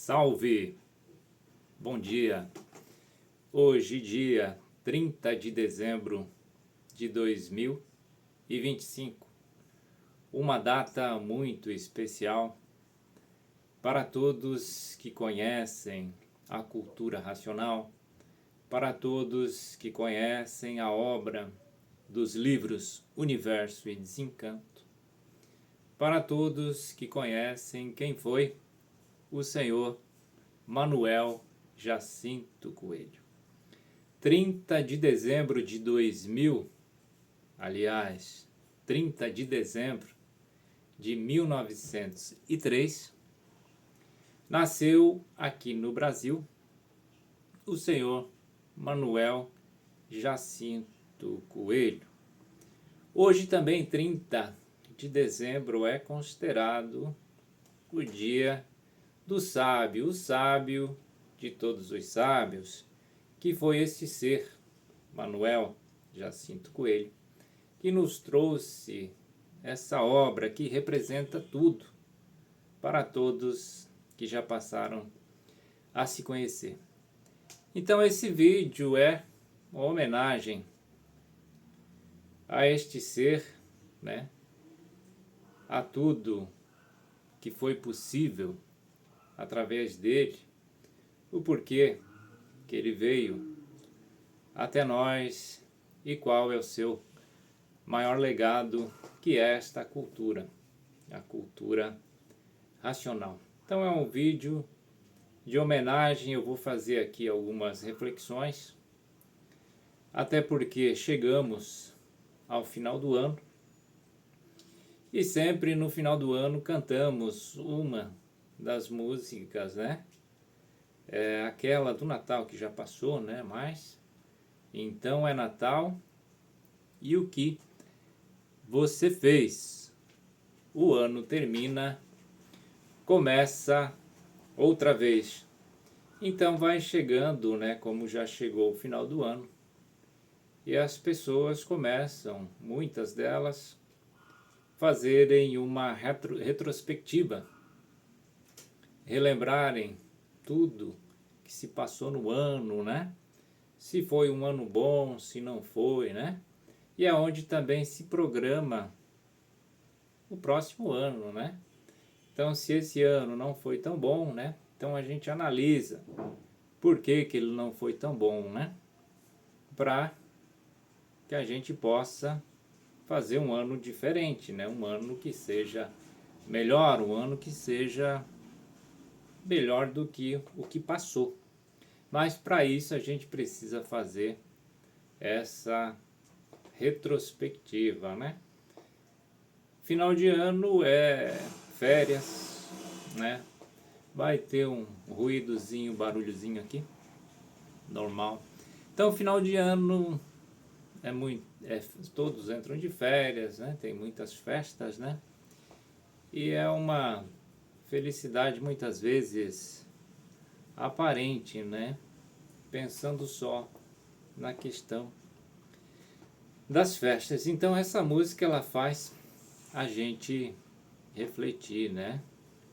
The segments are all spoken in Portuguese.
Salve! Bom dia! Hoje, dia 30 de dezembro de 2025, uma data muito especial para todos que conhecem a cultura racional, para todos que conhecem a obra dos livros Universo e Desencanto, para todos que conhecem quem foi o senhor Manuel Jacinto Coelho. 30 de dezembro de 30 de dezembro de 1903, nasceu aqui no Brasil o senhor Manuel Jacinto Coelho. Hoje também, 30 de dezembro, é considerado o dia do sábio, o sábio de todos os sábios, que foi esse ser, Manuel Jacinto Coelho, que nos trouxe essa obra que representa tudo para todos que já passaram a se conhecer. Então esse vídeo é uma homenagem a este ser, né? A tudo que foi possível através dele, o porquê que ele veio até nós e qual é o seu maior legado, que é esta cultura, a cultura racional. Então é um vídeo de homenagem. Eu vou fazer aqui algumas reflexões, até porque chegamos ao final do ano e sempre no final do ano cantamos uma das músicas, né? Aquela do Natal que já passou, né? Mas então é Natal e o que você fez? O ano termina, começa outra vez. Então vai chegando, né? Como já chegou o final do ano, e as pessoas começam, muitas delas, fazerem uma retrospectiva, relembrarem tudo que se passou no ano, né? Se foi um ano bom, se não foi, né? E é onde também se programa o próximo ano, né? Então, se esse ano não foi tão bom, né? Então a gente analisa por que que ele não foi tão bom, né? Para que a gente possa fazer um ano diferente, né? Um ano que seja melhor, um ano que seja melhor do que o que passou. Mas para isso a gente precisa fazer essa retrospectiva, né? Final de ano é férias, né? Vai ter um ruídozinho, barulhozinho aqui, normal. Então final de ano todos entram de férias, né? Tem muitas festas, né? E é uma felicidade muitas vezes aparente, né? Pensando só na questão das festas. Então essa música ela faz a gente refletir, né?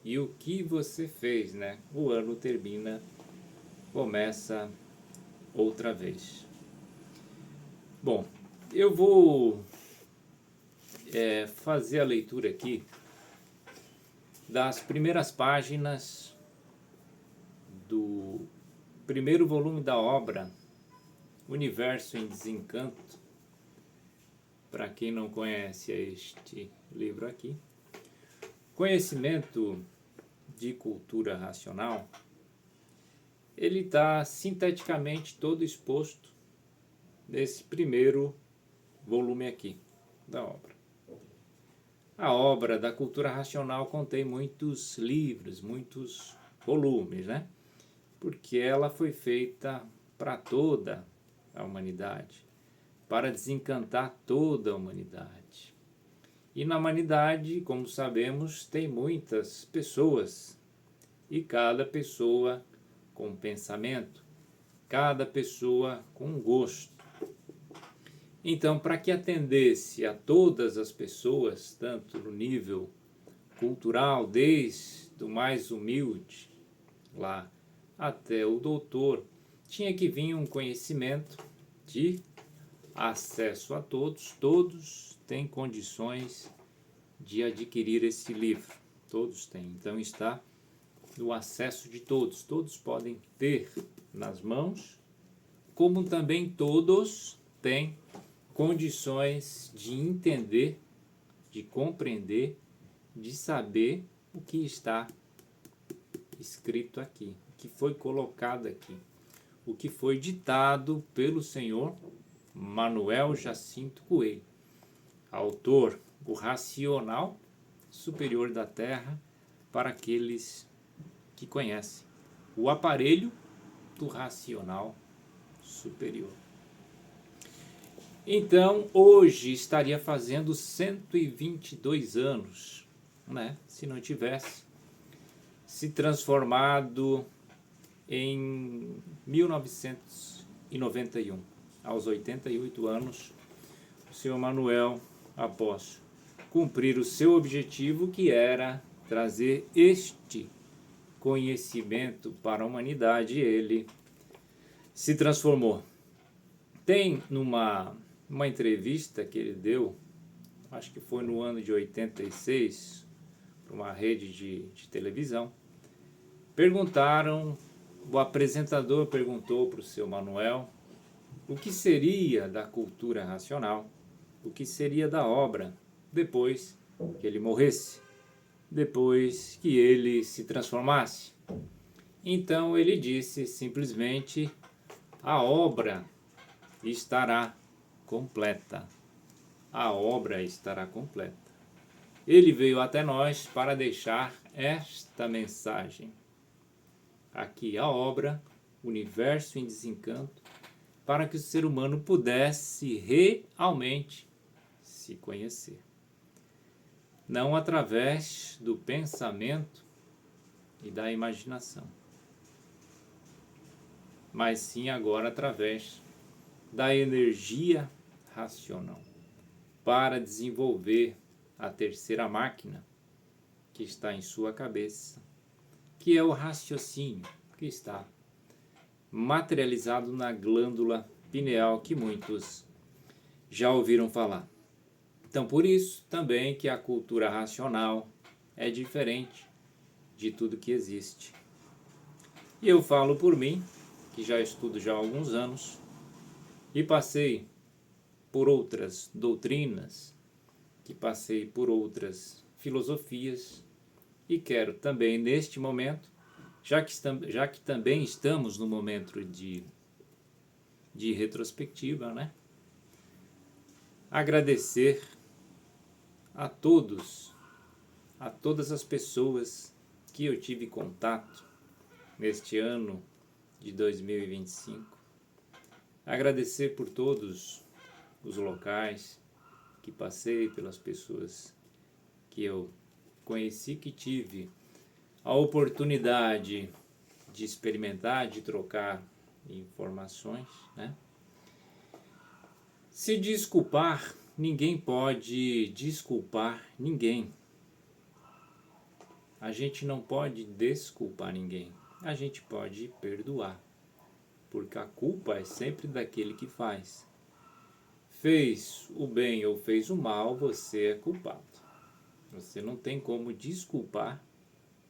E o que você fez, né? O ano termina, começa outra vez. Bom, eu vou fazer a leitura aqui das primeiras páginas do primeiro volume da obra Universo em Desencanto. Para quem não conhece este livro aqui, Conhecimento de Cultura Racional, ele está sinteticamente todo exposto nesse primeiro volume aqui da obra. A obra da cultura racional contém muitos livros, muitos volumes, né? Porque ela foi feita para toda a humanidade, para desencantar toda a humanidade. E na humanidade, como sabemos, tem muitas pessoas, e cada pessoa com pensamento, cada pessoa com gosto. Então, para que atendesse a todas as pessoas, tanto no nível cultural, desde o mais humilde lá até o doutor, tinha que vir um conhecimento de acesso a todos. Todos têm condições de adquirir esse livro. Todos têm. Então está no acesso de todos. Todos podem ter nas mãos, como também todos têm condições de entender, de compreender, de saber o que está escrito aqui, o que foi colocado aqui, o que foi ditado pelo senhor Manuel Jacinto Coelho, autor O Racional Superior da Terra para aqueles que conhecem, o aparelho do racional superior. Então, hoje estaria fazendo 122 anos, né? Se não tivesse se transformado em 1991, aos 88 anos, o senhor Manuel, após cumprir o seu objetivo, que era trazer este conhecimento para a humanidade, ele se transformou. Tem uma entrevista que ele deu, acho que foi no ano de 86, para uma rede de televisão. O apresentador perguntou para o seu Manuel o que seria da cultura racional, o que seria da obra depois que ele morresse, depois que ele se transformasse. Então ele disse simplesmente: a obra estará completa. A obra estará completa. Ele veio até nós para deixar esta mensagem. Aqui a obra, Universo em Desencanto, para que o ser humano pudesse realmente se conhecer. Não através do pensamento e da imaginação, mas sim agora através da energia racional, para desenvolver a terceira máquina que está em sua cabeça, que é o raciocínio, que está materializado na glândula pineal, que muitos já ouviram falar. Então, por isso também que a cultura racional é diferente de tudo que existe. E eu falo por mim, que já estudo já há alguns anos, e passei por outras doutrinas, que passei por outras filosofias, e quero também neste momento, já que também estamos no momento de retrospectiva, né? Agradecer a todos, a todas as pessoas que eu tive contato neste ano de 2025. Agradecer por todos os locais que passei, pelas pessoas que eu conheci, que tive a oportunidade de experimentar, de trocar informações, né? Se desculpar, ninguém pode desculpar ninguém. A gente não pode desculpar ninguém. A gente pode perdoar, porque a culpa é sempre daquele que faz. Fez o bem ou fez o mal, você é culpado. Você não tem como desculpar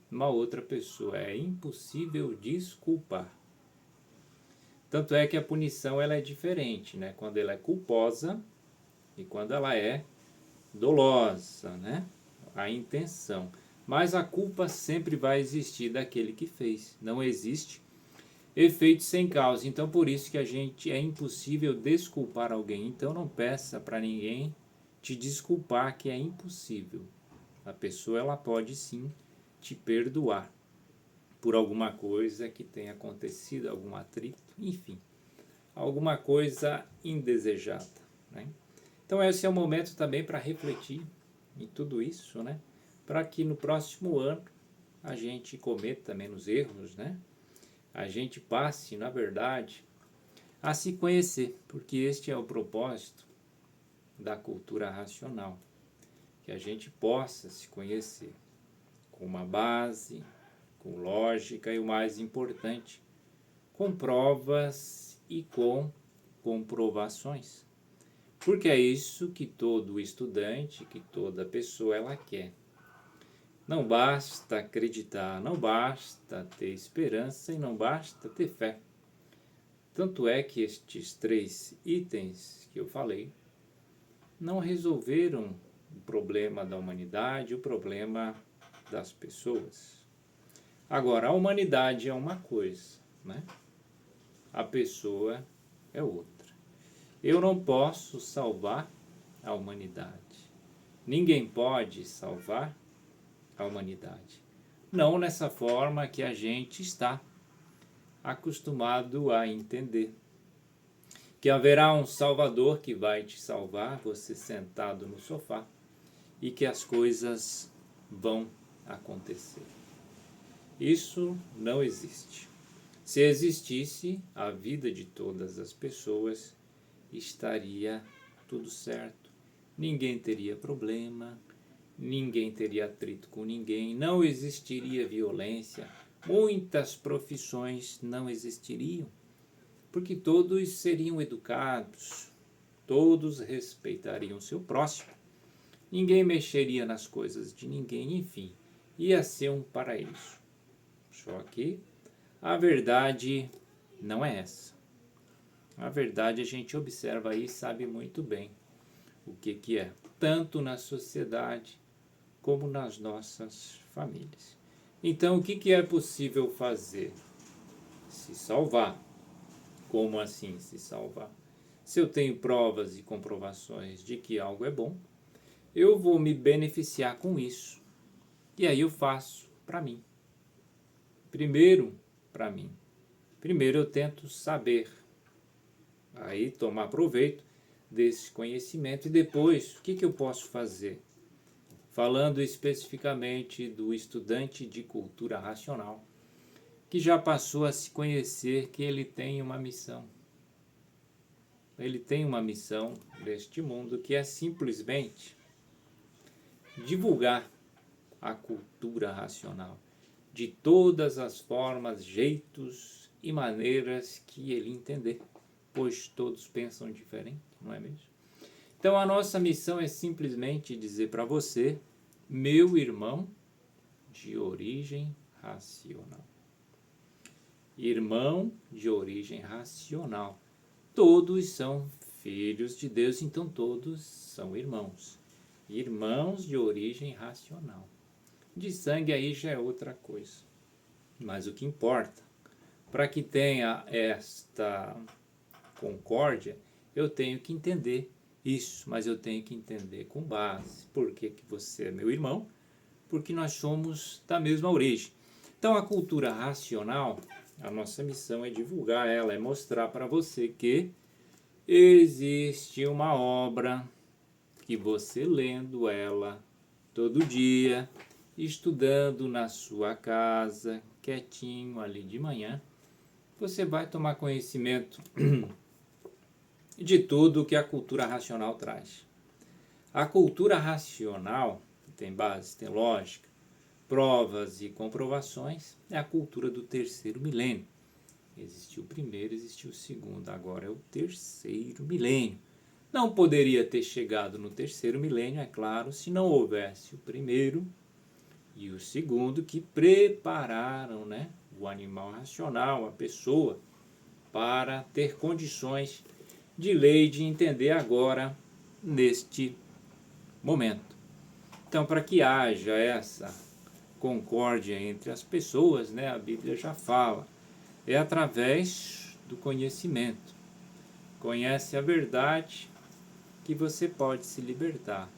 uma outra pessoa. É impossível desculpar. Tanto é que a punição ela é diferente, né? Quando ela é culposa e quando ela é dolosa, né? A intenção. Mas a culpa sempre vai existir daquele que fez. Não existe efeito sem causa. Então, por isso que é impossível desculpar alguém. Então, não peça para ninguém te desculpar, que é impossível. A pessoa ela pode sim te perdoar por alguma coisa que tenha acontecido, algum atrito, enfim, alguma coisa indesejada, né? Então esse é o momento também para refletir em tudo isso, né? Para que no próximo ano a gente cometa menos erros, né? A gente passe, na verdade, a se conhecer, porque este é o propósito da cultura racional, que a gente possa se conhecer com uma base, com lógica e, o mais importante, com provas e com comprovações. Porque é isso que todo estudante, que toda pessoa ela quer. Não basta acreditar, não basta ter esperança e não basta ter fé. Tanto é que estes 3 itens que eu falei não resolveram o problema da humanidade, o problema das pessoas. Agora, a humanidade é uma coisa, né? A pessoa é outra. Eu não posso salvar a humanidade. Ninguém pode salvar a humanidade. Não nessa forma que a gente está acostumado a entender. Que haverá um Salvador que vai te salvar, você sentado no sofá, e que as coisas vão acontecer. Isso não existe. Se existisse, a vida de todas as pessoas estaria tudo certo. Ninguém teria problema, ninguém teria atrito com ninguém, não existiria violência, muitas profissões não existiriam, porque todos seriam educados, todos respeitariam seu próximo, ninguém mexeria nas coisas de ninguém, enfim, ia ser um paraíso. Só que a verdade não é essa. A verdade a gente observa aí e sabe muito bem o que é, tanto na sociedade como nas nossas famílias. Então, o que é possível fazer? Se salvar. Como assim se salvar? Se eu tenho provas e comprovações de que algo é bom, eu vou me beneficiar com isso. E aí eu faço para mim. Primeiro, para mim. Primeiro eu tento saber. Aí tomar proveito desse conhecimento e depois, o que eu posso fazer? Falando especificamente do estudante de cultura racional, que já passou a se conhecer que ele tem uma missão. Ele tem uma missão neste mundo que é simplesmente divulgar a cultura racional de todas as formas, jeitos e maneiras que ele entender, pois todos pensam diferente, não é mesmo? Então a nossa missão é simplesmente dizer para você, meu irmão de origem racional. Irmão de origem racional. Todos são filhos de Deus, então todos são irmãos. Irmãos de origem racional. De sangue aí já é outra coisa. Mas o que importa, para que tenha esta concórdia, eu tenho que entender isso, mas eu tenho que entender com base. Por que você é meu irmão? Porque nós somos da mesma origem. Então a cultura racional, a nossa missão é divulgar ela, é mostrar para você que existe uma obra que você lendo ela todo dia, estudando na sua casa, quietinho ali de manhã, você vai tomar conhecimento de tudo que a cultura racional traz. A cultura racional, que tem base, tem lógica, provas e comprovações, é a cultura do terceiro milênio. Existiu o primeiro, existiu o segundo, agora é o terceiro milênio. Não poderia ter chegado no terceiro milênio, é claro, se não houvesse o primeiro e o segundo que prepararam, né, o animal racional, a pessoa, para ter condições de lei de entender agora, neste momento. Então, para que haja essa concórdia entre as pessoas, né, a Bíblia já fala, é através do conhecimento. Conhece a verdade que você pode se libertar.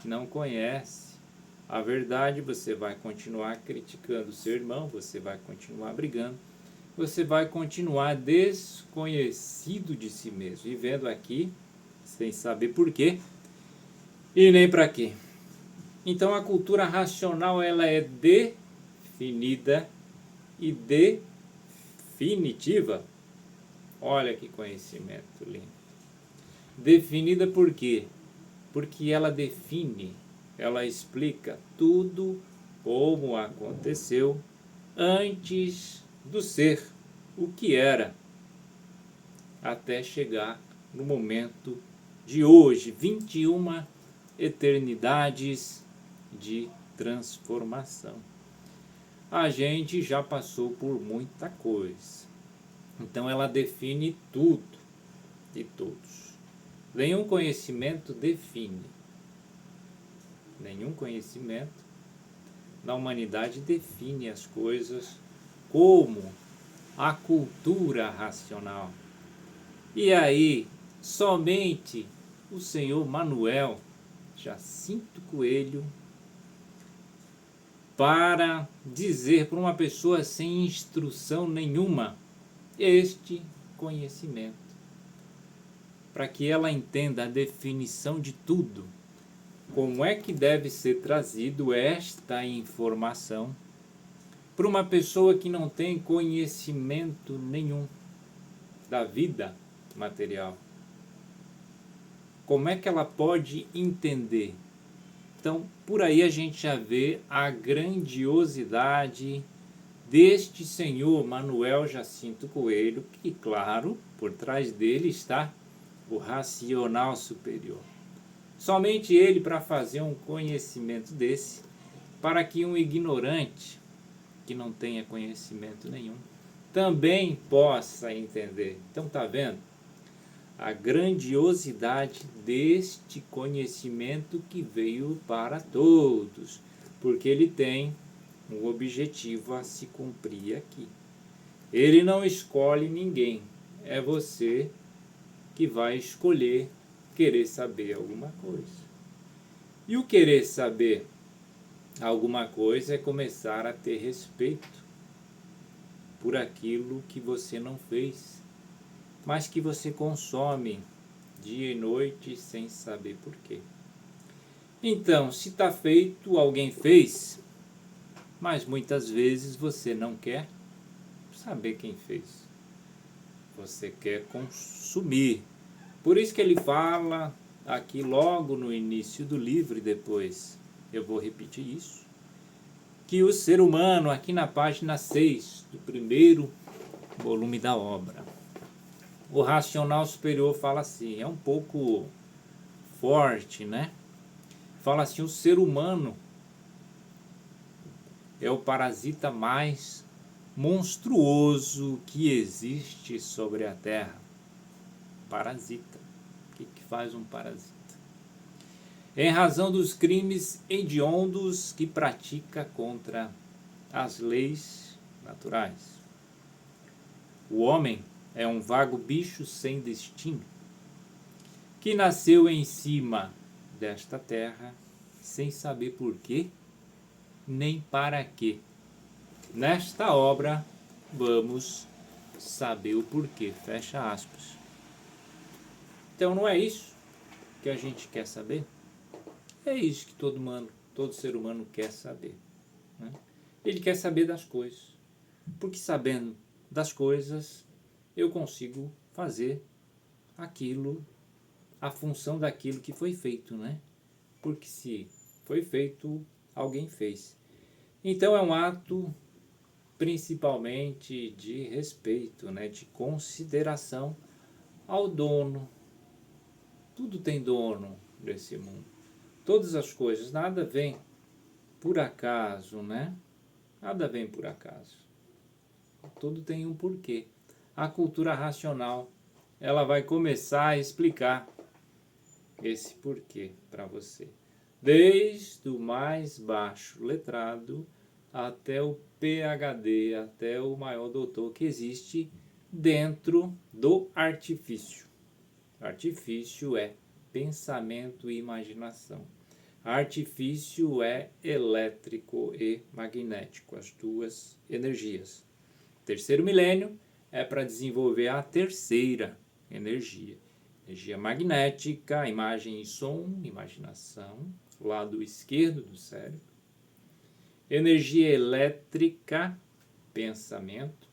Não conhece a verdade, você vai continuar criticando o seu irmão, você vai continuar brigando, você vai continuar desconhecido de si mesmo, vivendo aqui sem saber por quê e nem para quê. Então a cultura racional ela é definida e definitiva. Olha que conhecimento lindo. Definida por quê? Porque ela define, ela explica tudo como aconteceu antes do ser, o que era, até chegar no momento de hoje, 21 eternidades de transformação. A gente já passou por muita coisa, então ela define tudo e todos. Nenhum conhecimento define. Nenhum conhecimento na humanidade define as coisas como a cultura racional. E aí, somente o senhor Manuel Jacinto Coelho, para dizer para uma pessoa sem instrução nenhuma este conhecimento, para que ela entenda a definição de tudo, como é que deve ser trazido esta informação para uma pessoa que não tem conhecimento nenhum da vida material. Como é que ela pode entender? Então, por aí a gente já vê a grandiosidade deste senhor Manuel Jacinto Coelho, que, claro, por trás dele está o racional superior. Somente ele para fazer um conhecimento desse, para que um ignorante, que não tenha conhecimento nenhum, também possa entender. Então, está vendo? A grandiosidade deste conhecimento que veio para todos, porque ele tem um objetivo a se cumprir aqui. Ele não escolhe ninguém, é você que vai escolher querer saber alguma coisa. E o querer saber alguma coisa é começar a ter respeito por aquilo que você não fez, mas que você consome dia e noite sem saber porquê. Então, se está feito, alguém fez, mas muitas vezes você não quer saber quem fez. Você quer consumir. Por isso que ele fala aqui logo no início do livro, e depois eu vou repetir isso, que o ser humano, aqui na página 6 do primeiro volume da obra, o racional superior fala assim, é um pouco forte, né? Fala assim, o ser humano é o parasita mais monstruoso que existe sobre a Terra. Parasita. O que faz um parasita? Em razão dos crimes hediondos que pratica contra as leis naturais. O homem é um vago bicho sem destino, que nasceu em cima desta terra, sem saber por quê, nem para quê. Nesta obra, vamos saber o porquê. Fecha aspas. Então, não é isso que a gente quer saber? É isso que todo ser humano quer saber, né? Ele quer saber das coisas, porque sabendo das coisas, eu consigo fazer aquilo, a função daquilo que foi feito, né? Porque se foi feito, alguém fez. Então é um ato principalmente de respeito, né? De consideração ao dono. Tudo tem dono nesse mundo. Todas as coisas, nada vem por acaso, né? Nada vem por acaso. Tudo tem um porquê. A cultura racional, ela vai começar a explicar esse porquê para você. Desde o mais baixo letrado até o PhD, até o maior doutor que existe dentro do artifício. Artifício é pensamento e imaginação. Artifício é elétrico e magnético, as duas energias. Terceiro milênio é para desenvolver a terceira energia. Energia magnética, imagem e som, imaginação, lado esquerdo do cérebro. Energia elétrica, pensamento,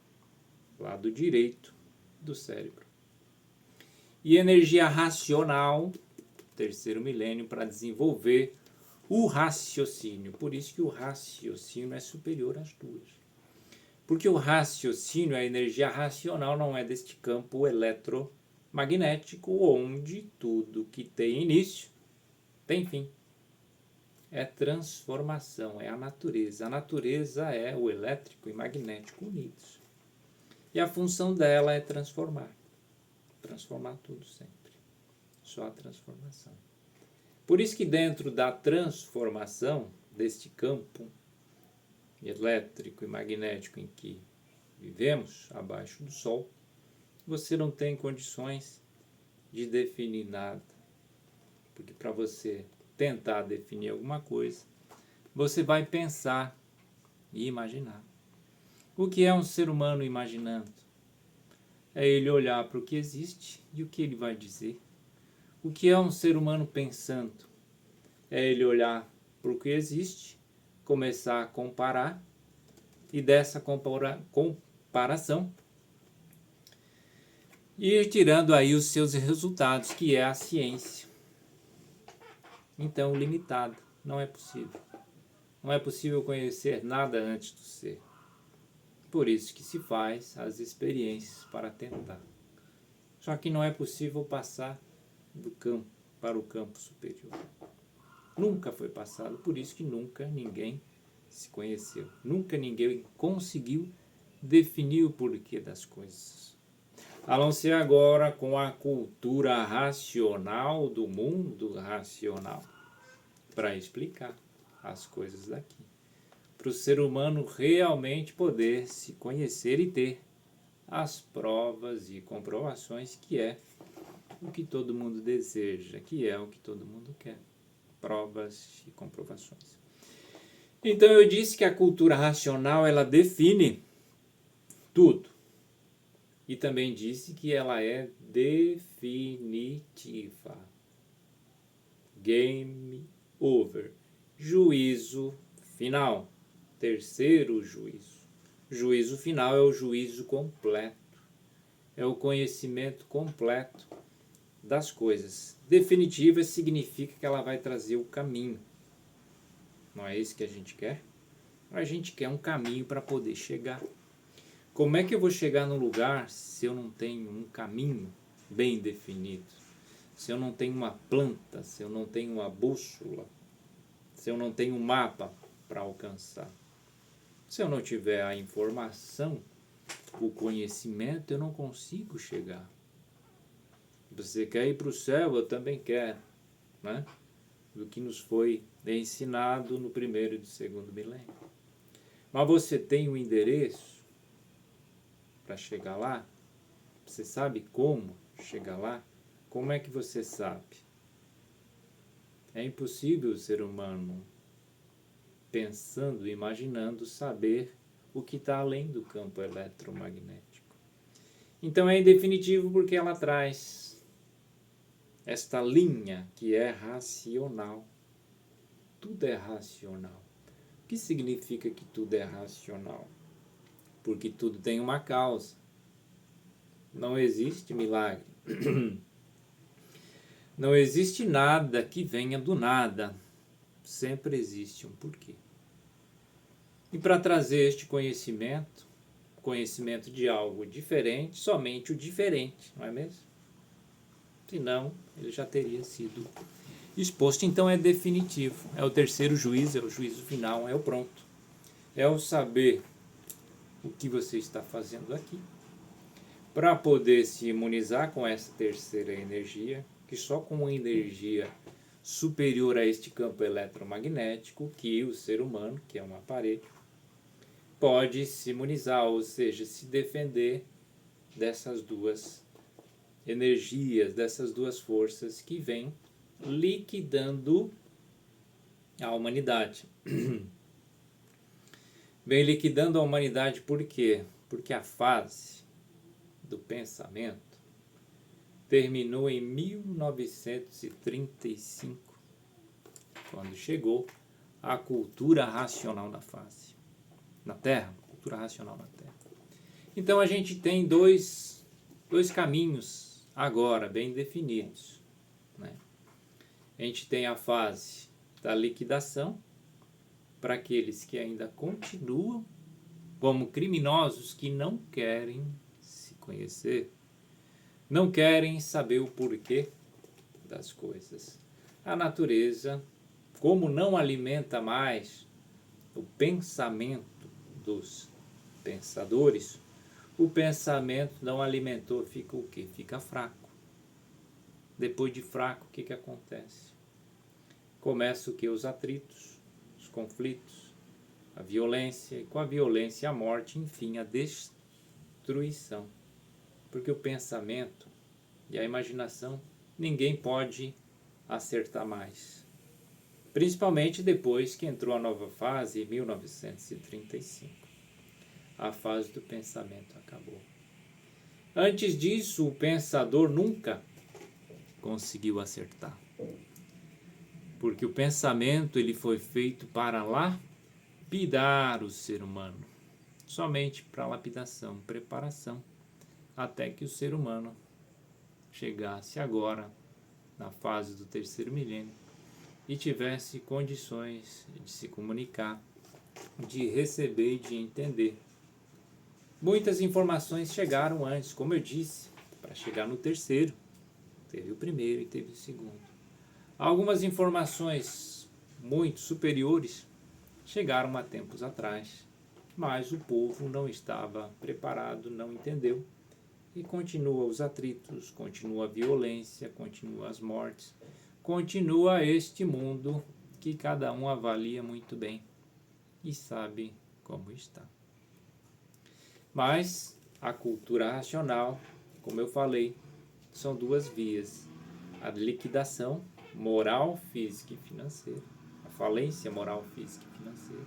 lado direito do cérebro. E energia racional, terceiro milênio, para desenvolver o raciocínio. Por isso que o raciocínio é superior às duas. Porque o raciocínio, a energia racional, não é deste campo eletromagnético, onde tudo que tem início tem fim. É transformação, é a natureza. A natureza é o elétrico e magnético unidos. E a função dela é transformar. Transformar tudo sempre. Só a transformação. Por isso que dentro da transformação deste campo elétrico e magnético em que vivemos, abaixo do Sol, você não tem condições de definir nada. Porque para você tentar definir alguma coisa, você vai pensar e imaginar. O que é um ser humano imaginando? É ele olhar para o que existe e o que ele vai dizer. O que é um ser humano pensando? É ele olhar para o que existe, começar a comparar, e dessa comparação ir tirando aí os seus resultados, que é a ciência. Então, limitado, não é possível. Não é possível conhecer nada antes do ser. Por isso que se faz as experiências para tentar. Só que não é possível passar do campo para o campo superior. Nunca foi passado, por isso que nunca ninguém se conheceu. Nunca ninguém conseguiu definir o porquê das coisas. A não ser agora com a cultura racional do mundo racional, para explicar as coisas daqui. Para o ser humano realmente poder se conhecer e ter as provas e comprovações, que é o que todo mundo deseja, que é o que todo mundo quer. Provas e comprovações. Então eu disse que a cultura racional, ela define tudo. E também disse que ela é definitiva. Game over. Juízo final. Terceiro juízo. Juízo final é o juízo completo. É o conhecimento completo das coisas. Definitiva significa que ela vai trazer o caminho. Não é isso que a gente quer? A gente quer um caminho para poder chegar. Como é que eu vou chegar no lugar se eu não tenho um caminho bem definido? Se eu não tenho uma planta, se eu não tenho uma bússola, se eu não tenho um mapa para alcançar? Se eu não tiver a informação, o conhecimento, eu não consigo chegar. Você quer ir para o céu? Eu também quero, né? Do que nos foi ensinado no primeiro e no segundo milênio. Mas você tem um endereço para chegar lá? Você sabe como chegar lá? Como é que você sabe? É impossível o ser humano, pensando, imaginando, saber o que está além do campo eletromagnético. Então é indefinitivo porque ela traz esta linha que é racional. Tudo é racional. O que significa que tudo é racional? Porque tudo tem uma causa. Não existe milagre. Não existe nada que venha do nada. Sempre existe um porquê. E para trazer este conhecimento de algo diferente, somente o diferente, não é mesmo? Senão, ele já teria sido exposto. Então é definitivo. É o terceiro juízo, é o juízo final, é o pronto. É o saber o que você está fazendo aqui, para poder se imunizar com essa terceira energia, que só com uma energia superior a este campo eletromagnético, que o ser humano, que é um aparelho, pode se imunizar, ou seja, se defender dessas duas energias, dessas duas forças que vêm liquidando a humanidade. Vem liquidando a humanidade por quê? Porque a fase do pensamento terminou em 1935, quando chegou a cultura racional na Terra, cultura racional na Terra. Então a gente tem dois caminhos agora bem definidos, né? A gente tem a fase da liquidação, para aqueles que ainda continuam como criminosos que não querem se conhecer, não querem saber o porquê das coisas. A natureza, como não alimenta mais o pensamento dos pensadores, o pensamento não alimentou, fica o quê? Fica fraco. Depois de fraco, o que acontece? Começa o que? Os atritos, os conflitos, a violência, e com a violência a morte, enfim, a destruição. Porque o pensamento e a imaginação, ninguém pode acertar mais. Principalmente depois que entrou a nova fase, em 1935. A fase do pensamento acabou. Antes disso, o pensador nunca conseguiu acertar. Porque o pensamento ele foi feito para lapidar o ser humano. Somente para lapidação, preparação. Até que o ser humano chegasse agora, na fase do terceiro milênio, e tivesse condições de se comunicar, de receber e de entender. Muitas informações chegaram antes, como eu disse, para chegar no terceiro. Teve o primeiro e teve o segundo. Algumas informações muito superiores chegaram há tempos atrás, mas o povo não estava preparado, não entendeu. E continua os atritos, continua a violência, continua as mortes, continua este mundo que cada um avalia muito bem e sabe como está. Mas a cultura racional, como eu falei, são duas vias. A liquidação moral, física e financeira. A falência moral, física e financeira.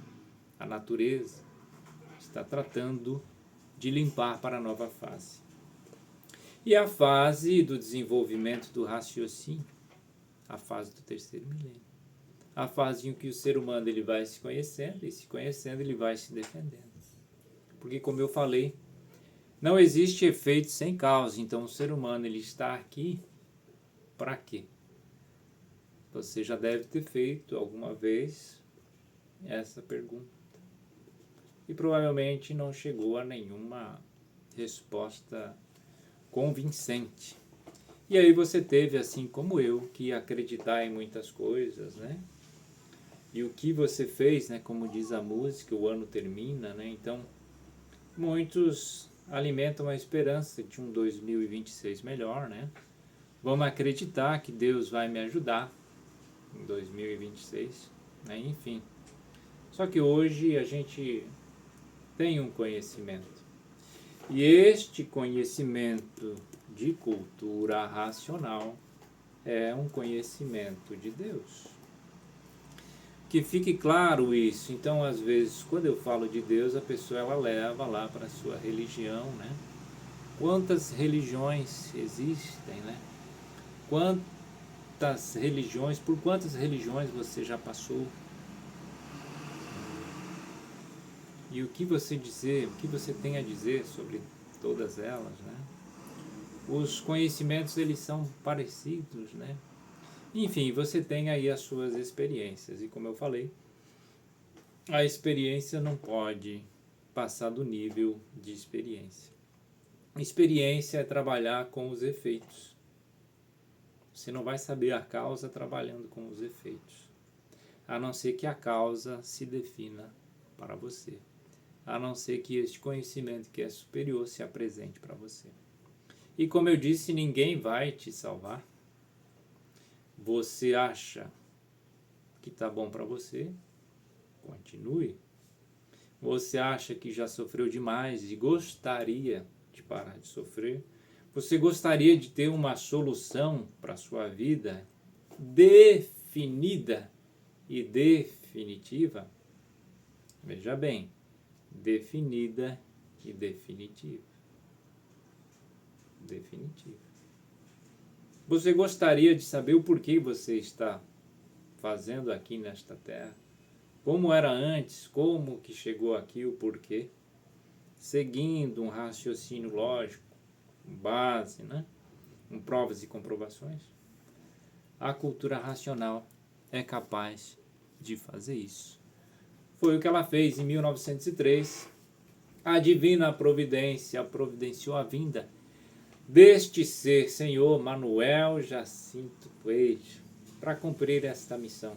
A natureza está tratando de limpar para a nova fase. E a fase do desenvolvimento do raciocínio, a fase do terceiro milênio. A fase em que o ser humano ele vai se conhecendo, e se conhecendo ele vai se defendendo. Porque, como eu falei, não existe efeito sem causa. Então, o ser humano ele está aqui para quê? Você já deve ter feito alguma vez essa pergunta. E provavelmente não chegou a nenhuma resposta convincente. E aí você teve, assim como eu, que acreditar em muitas coisas, né? E o que você fez, né? Como diz a música, o ano termina, né? Então, muitos alimentam a esperança de um 2026 melhor, né? Vamos acreditar que Deus vai me ajudar em 2026, né? Enfim. Só que hoje a gente tem um conhecimento. E este conhecimento de cultura racional é um conhecimento de Deus. Que fique claro isso. Então, às vezes, quando eu falo de Deus, a pessoa ela leva lá para a sua religião, né? Quantas religiões existem, né? Quantas religiões, por quantas religiões você já passou? E o que você tem a dizer sobre todas elas, né? Os conhecimentos, eles são parecidos, né? Enfim, você tem aí as suas experiências. E como eu falei, a experiência não pode passar do nível de experiência. Experiência é trabalhar com os efeitos. Você não vai saber a causa trabalhando com os efeitos. A não ser que a causa se defina para você. A não ser que este conhecimento que é superior se apresente para você. E como eu disse, ninguém vai te salvar. Você acha que está bom para você? Continue. Você acha que já sofreu demais e gostaria de parar de sofrer? Você gostaria de ter uma solução para a sua vida definida e definitiva? Veja bem, definida e definitiva. Definitiva. Você gostaria de saber o porquê você está fazendo aqui nesta terra? Como era antes? Como que chegou aqui? O porquê? Seguindo um raciocínio lógico, com base, né? Com provas e comprovações. A cultura racional é capaz de fazer isso. Foi o que ela fez em 1903, A divina providência providenciou a vinda deste ser, Senhor Manuel Jacinto Coelho, para cumprir esta missão.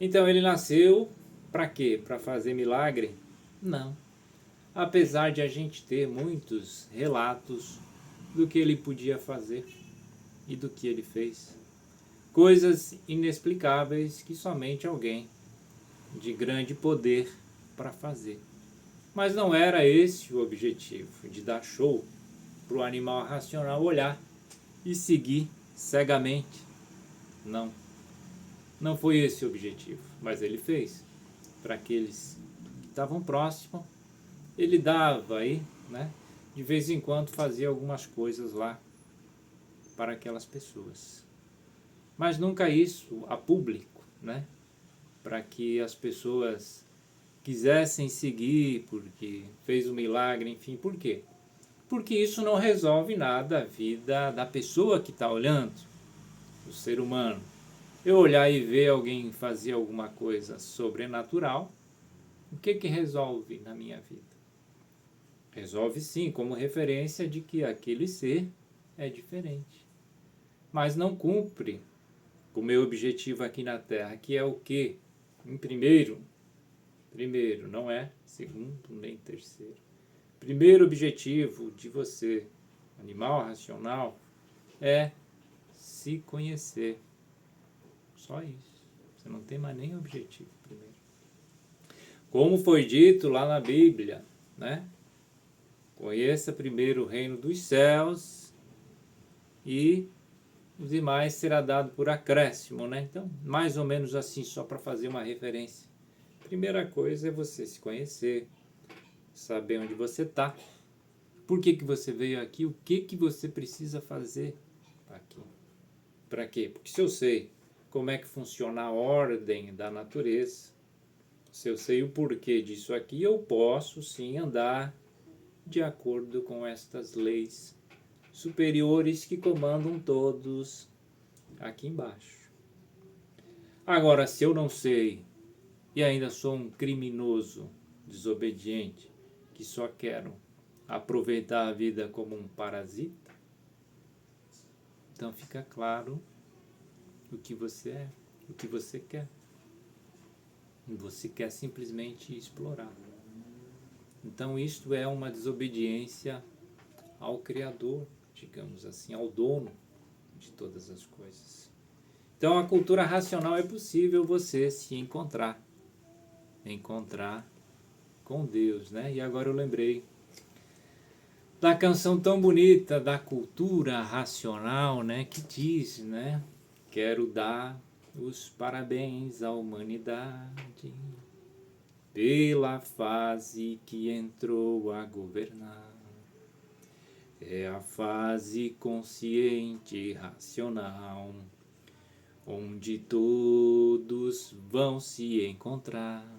Então ele nasceu para quê? Para fazer milagre? Não. Apesar de a gente ter muitos relatos do que ele podia fazer e do que ele fez. Coisas inexplicáveis que somente alguém de grande poder para fazer. Mas não era esse o objetivo, de dar show para o animal racional olhar e seguir cegamente. Não. Não foi esse o objetivo, mas ele fez. Para aqueles que estavam próximos, ele dava aí, né? De vez em quando fazia algumas coisas lá para aquelas pessoas. Mas nunca isso a público, né? Para que as pessoas quisessem seguir, porque fez um milagre, enfim, por quê? Porque isso não resolve nada a vida da pessoa que está olhando, do ser humano. Eu olhar e ver alguém fazer alguma coisa sobrenatural, o que resolve na minha vida? Resolve sim, como referência de que aquele ser é diferente. Mas não cumpre o meu objetivo aqui na Terra, que é o quê? Em primeiro, não é segundo nem terceiro. Primeiro objetivo de você, animal racional, é se conhecer. Só isso. Você não tem mais nem objetivo primeiro. Como foi dito lá na Bíblia, né? Conheça primeiro o reino dos céus e os demais será dado por acréscimo, né? Então, mais ou menos assim, só para fazer uma referência. Primeira coisa é você se conhecer, saber onde você está, por que você veio aqui, o que você precisa fazer aqui. Para quê? Porque se eu sei como é que funciona a ordem da natureza, se eu sei o porquê disso aqui, eu posso sim andar de acordo com estas leis superiores que comandam todos aqui embaixo. Agora, se eu não sei e ainda sou um criminoso desobediente que só quero aproveitar a vida como um parasita, então fica claro o que você é, o que você quer. Você quer simplesmente explorar. Então isto é uma desobediência ao Criador, digamos assim, ao dono de todas as coisas. Então a cultura racional é possível você se encontrar com Deus, né? E agora eu lembrei da canção tão bonita da cultura racional, né? Que diz, né? Quero dar os parabéns à humanidade pela fase que entrou a governar. É a fase consciente e racional, onde todos vão se encontrar.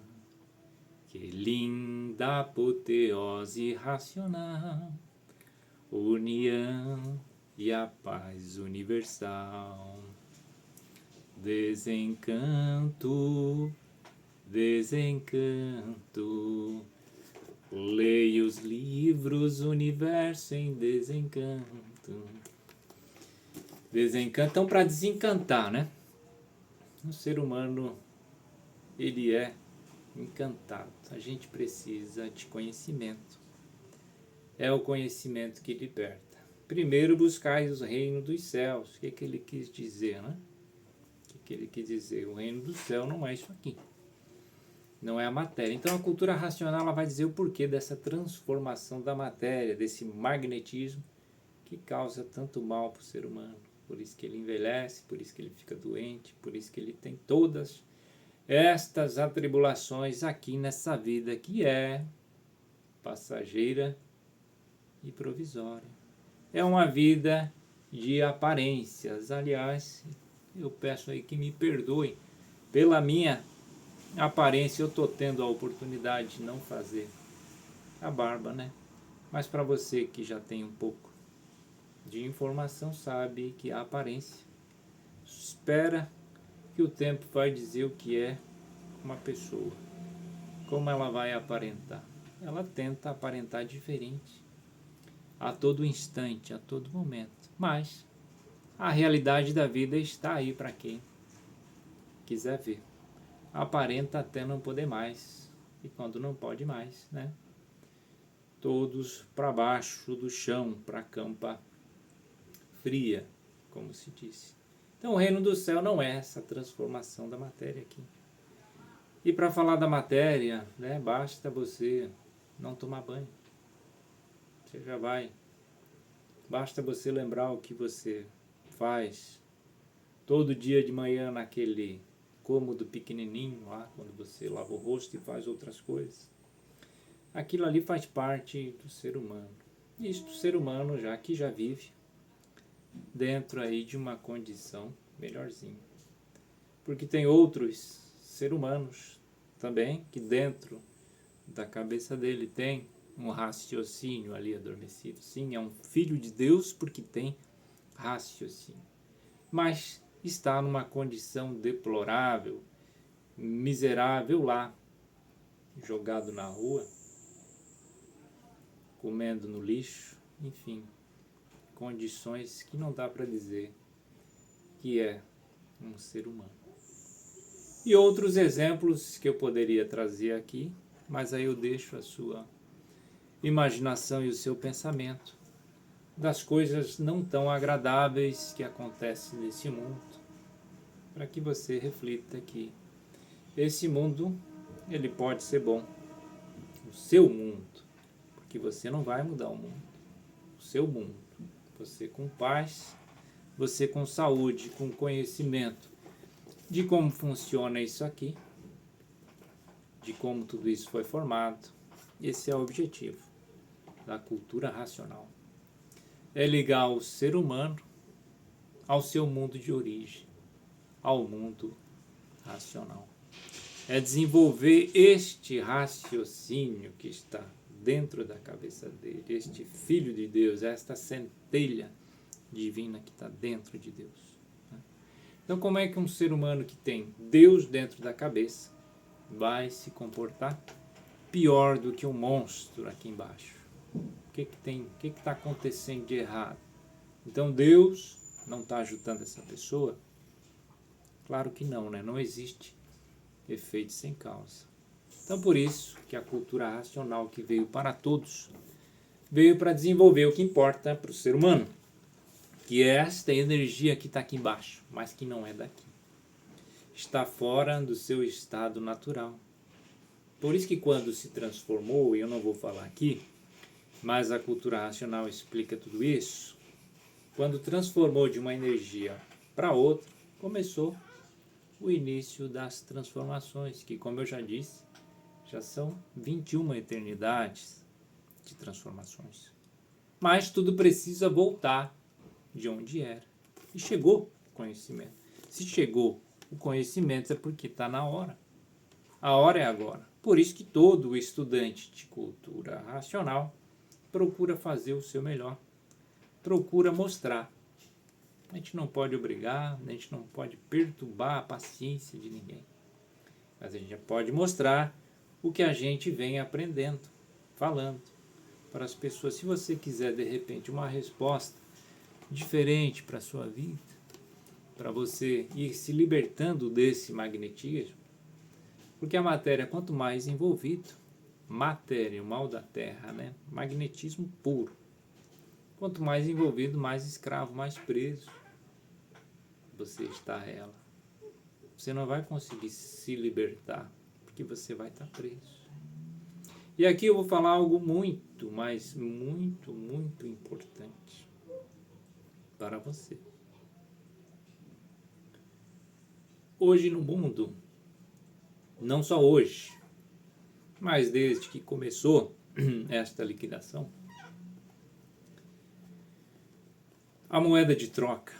Que linda apoteose racional, união e a paz universal. Desencanto, desencanto, leia os livros Universo em Desencanto. Desencanto, então para desencantar, né? O ser humano, ele é encantado. A gente precisa de conhecimento. É o conhecimento que liberta. Primeiro buscai o reino dos céus. O que ele quis dizer, né? O que ele quis dizer? O reino do céu não é isso aqui. Não é a matéria. Então a cultura racional ela vai dizer o porquê dessa transformação da matéria, desse magnetismo que causa tanto mal para o ser humano. Por isso que ele envelhece, por isso que ele fica doente, por isso que ele tem todas estas atribulações aqui nessa vida que é passageira e provisória. É uma vida de aparências. Aliás, eu peço aí que me perdoem pela minha aparência. Eu estou tendo a oportunidade de não fazer a barba, né? Mas para você que já tem um pouco de informação, sabe que a aparência espera que o tempo vai dizer o que é uma pessoa, como ela vai aparentar. ela tenta aparentar diferente a todo instante, a todo momento. Mas a realidade da vida está aí para quem quiser ver. Aparenta até não poder mais. E quando não pode mais, né? Todos para baixo do chão, para a campa fria, como se disse. Então o reino do céu não é essa transformação da matéria aqui. E para falar da matéria, né, basta você não tomar banho. Você já vai. Basta você lembrar o que você faz todo dia de manhã naquele cômodo pequenininho lá, quando você lava o rosto e faz outras coisas. Aquilo ali faz parte do ser humano. Isto o ser humano já vive dentro aí de uma condição melhorzinha. Porque tem outros seres humanos também que dentro da cabeça dele tem um raciocínio ali adormecido. Sim, é um filho de Deus porque tem raciocínio. Mas está numa condição deplorável, miserável lá, jogado na rua, comendo no lixo, enfim, condições que não dá para dizer que é um ser humano. E outros exemplos que eu poderia trazer aqui, mas aí eu deixo a sua imaginação e o seu pensamento das coisas não tão agradáveis que acontecem nesse mundo, para que você reflita que esse mundo, ele pode ser bom, o seu mundo, porque você não vai mudar o mundo, o seu mundo, você com paz, você com saúde, com conhecimento de como funciona isso aqui, de como tudo isso foi formado. Esse é o objetivo da cultura racional. É ligar o ser humano ao seu mundo de origem, ao mundo racional. É desenvolver este raciocínio que está dentro da cabeça dele, este Filho de Deus, esta centelha divina que está dentro de Deus. Então, como é que um ser humano que tem Deus dentro da cabeça vai se comportar pior do que um monstro aqui embaixo? O que está acontecendo de errado? Então, Deus não está ajudando essa pessoa? Claro que não, né? Não existe efeito sem causa. Então, por isso que a cultura racional que veio para todos, veio para desenvolver o que importa para o ser humano, que é esta energia que está aqui embaixo, mas que não é daqui. Está fora do seu estado natural. Por isso que quando se transformou, e eu não vou falar aqui, mas a cultura racional explica tudo isso, quando transformou de uma energia para outra, começou o início das transformações, que, como eu já disse, já são 21 eternidades de transformações. Mas tudo precisa voltar de onde era. E chegou o conhecimento. Se chegou o conhecimento é porque está na hora. A hora é agora. Por isso que todo estudante de cultura racional procura fazer o seu melhor. Procura mostrar. A gente não pode obrigar, a gente não pode perturbar a paciência de ninguém. Mas a gente já pode mostrar o que a gente vem aprendendo, falando para as pessoas. Se você quiser, de repente, uma resposta diferente para a sua vida, para você ir se libertando desse magnetismo, porque a matéria, quanto mais envolvido, matéria, o mal da terra, né? Magnetismo puro. Quanto mais envolvido, mais escravo, mais preso você está a ela. Você não vai conseguir se libertar, porque você vai estar preso. E aqui eu vou falar algo muito, mas muito, muito importante para você. Hoje no mundo, não só hoje, mas desde que começou esta liquidação, a moeda de troca,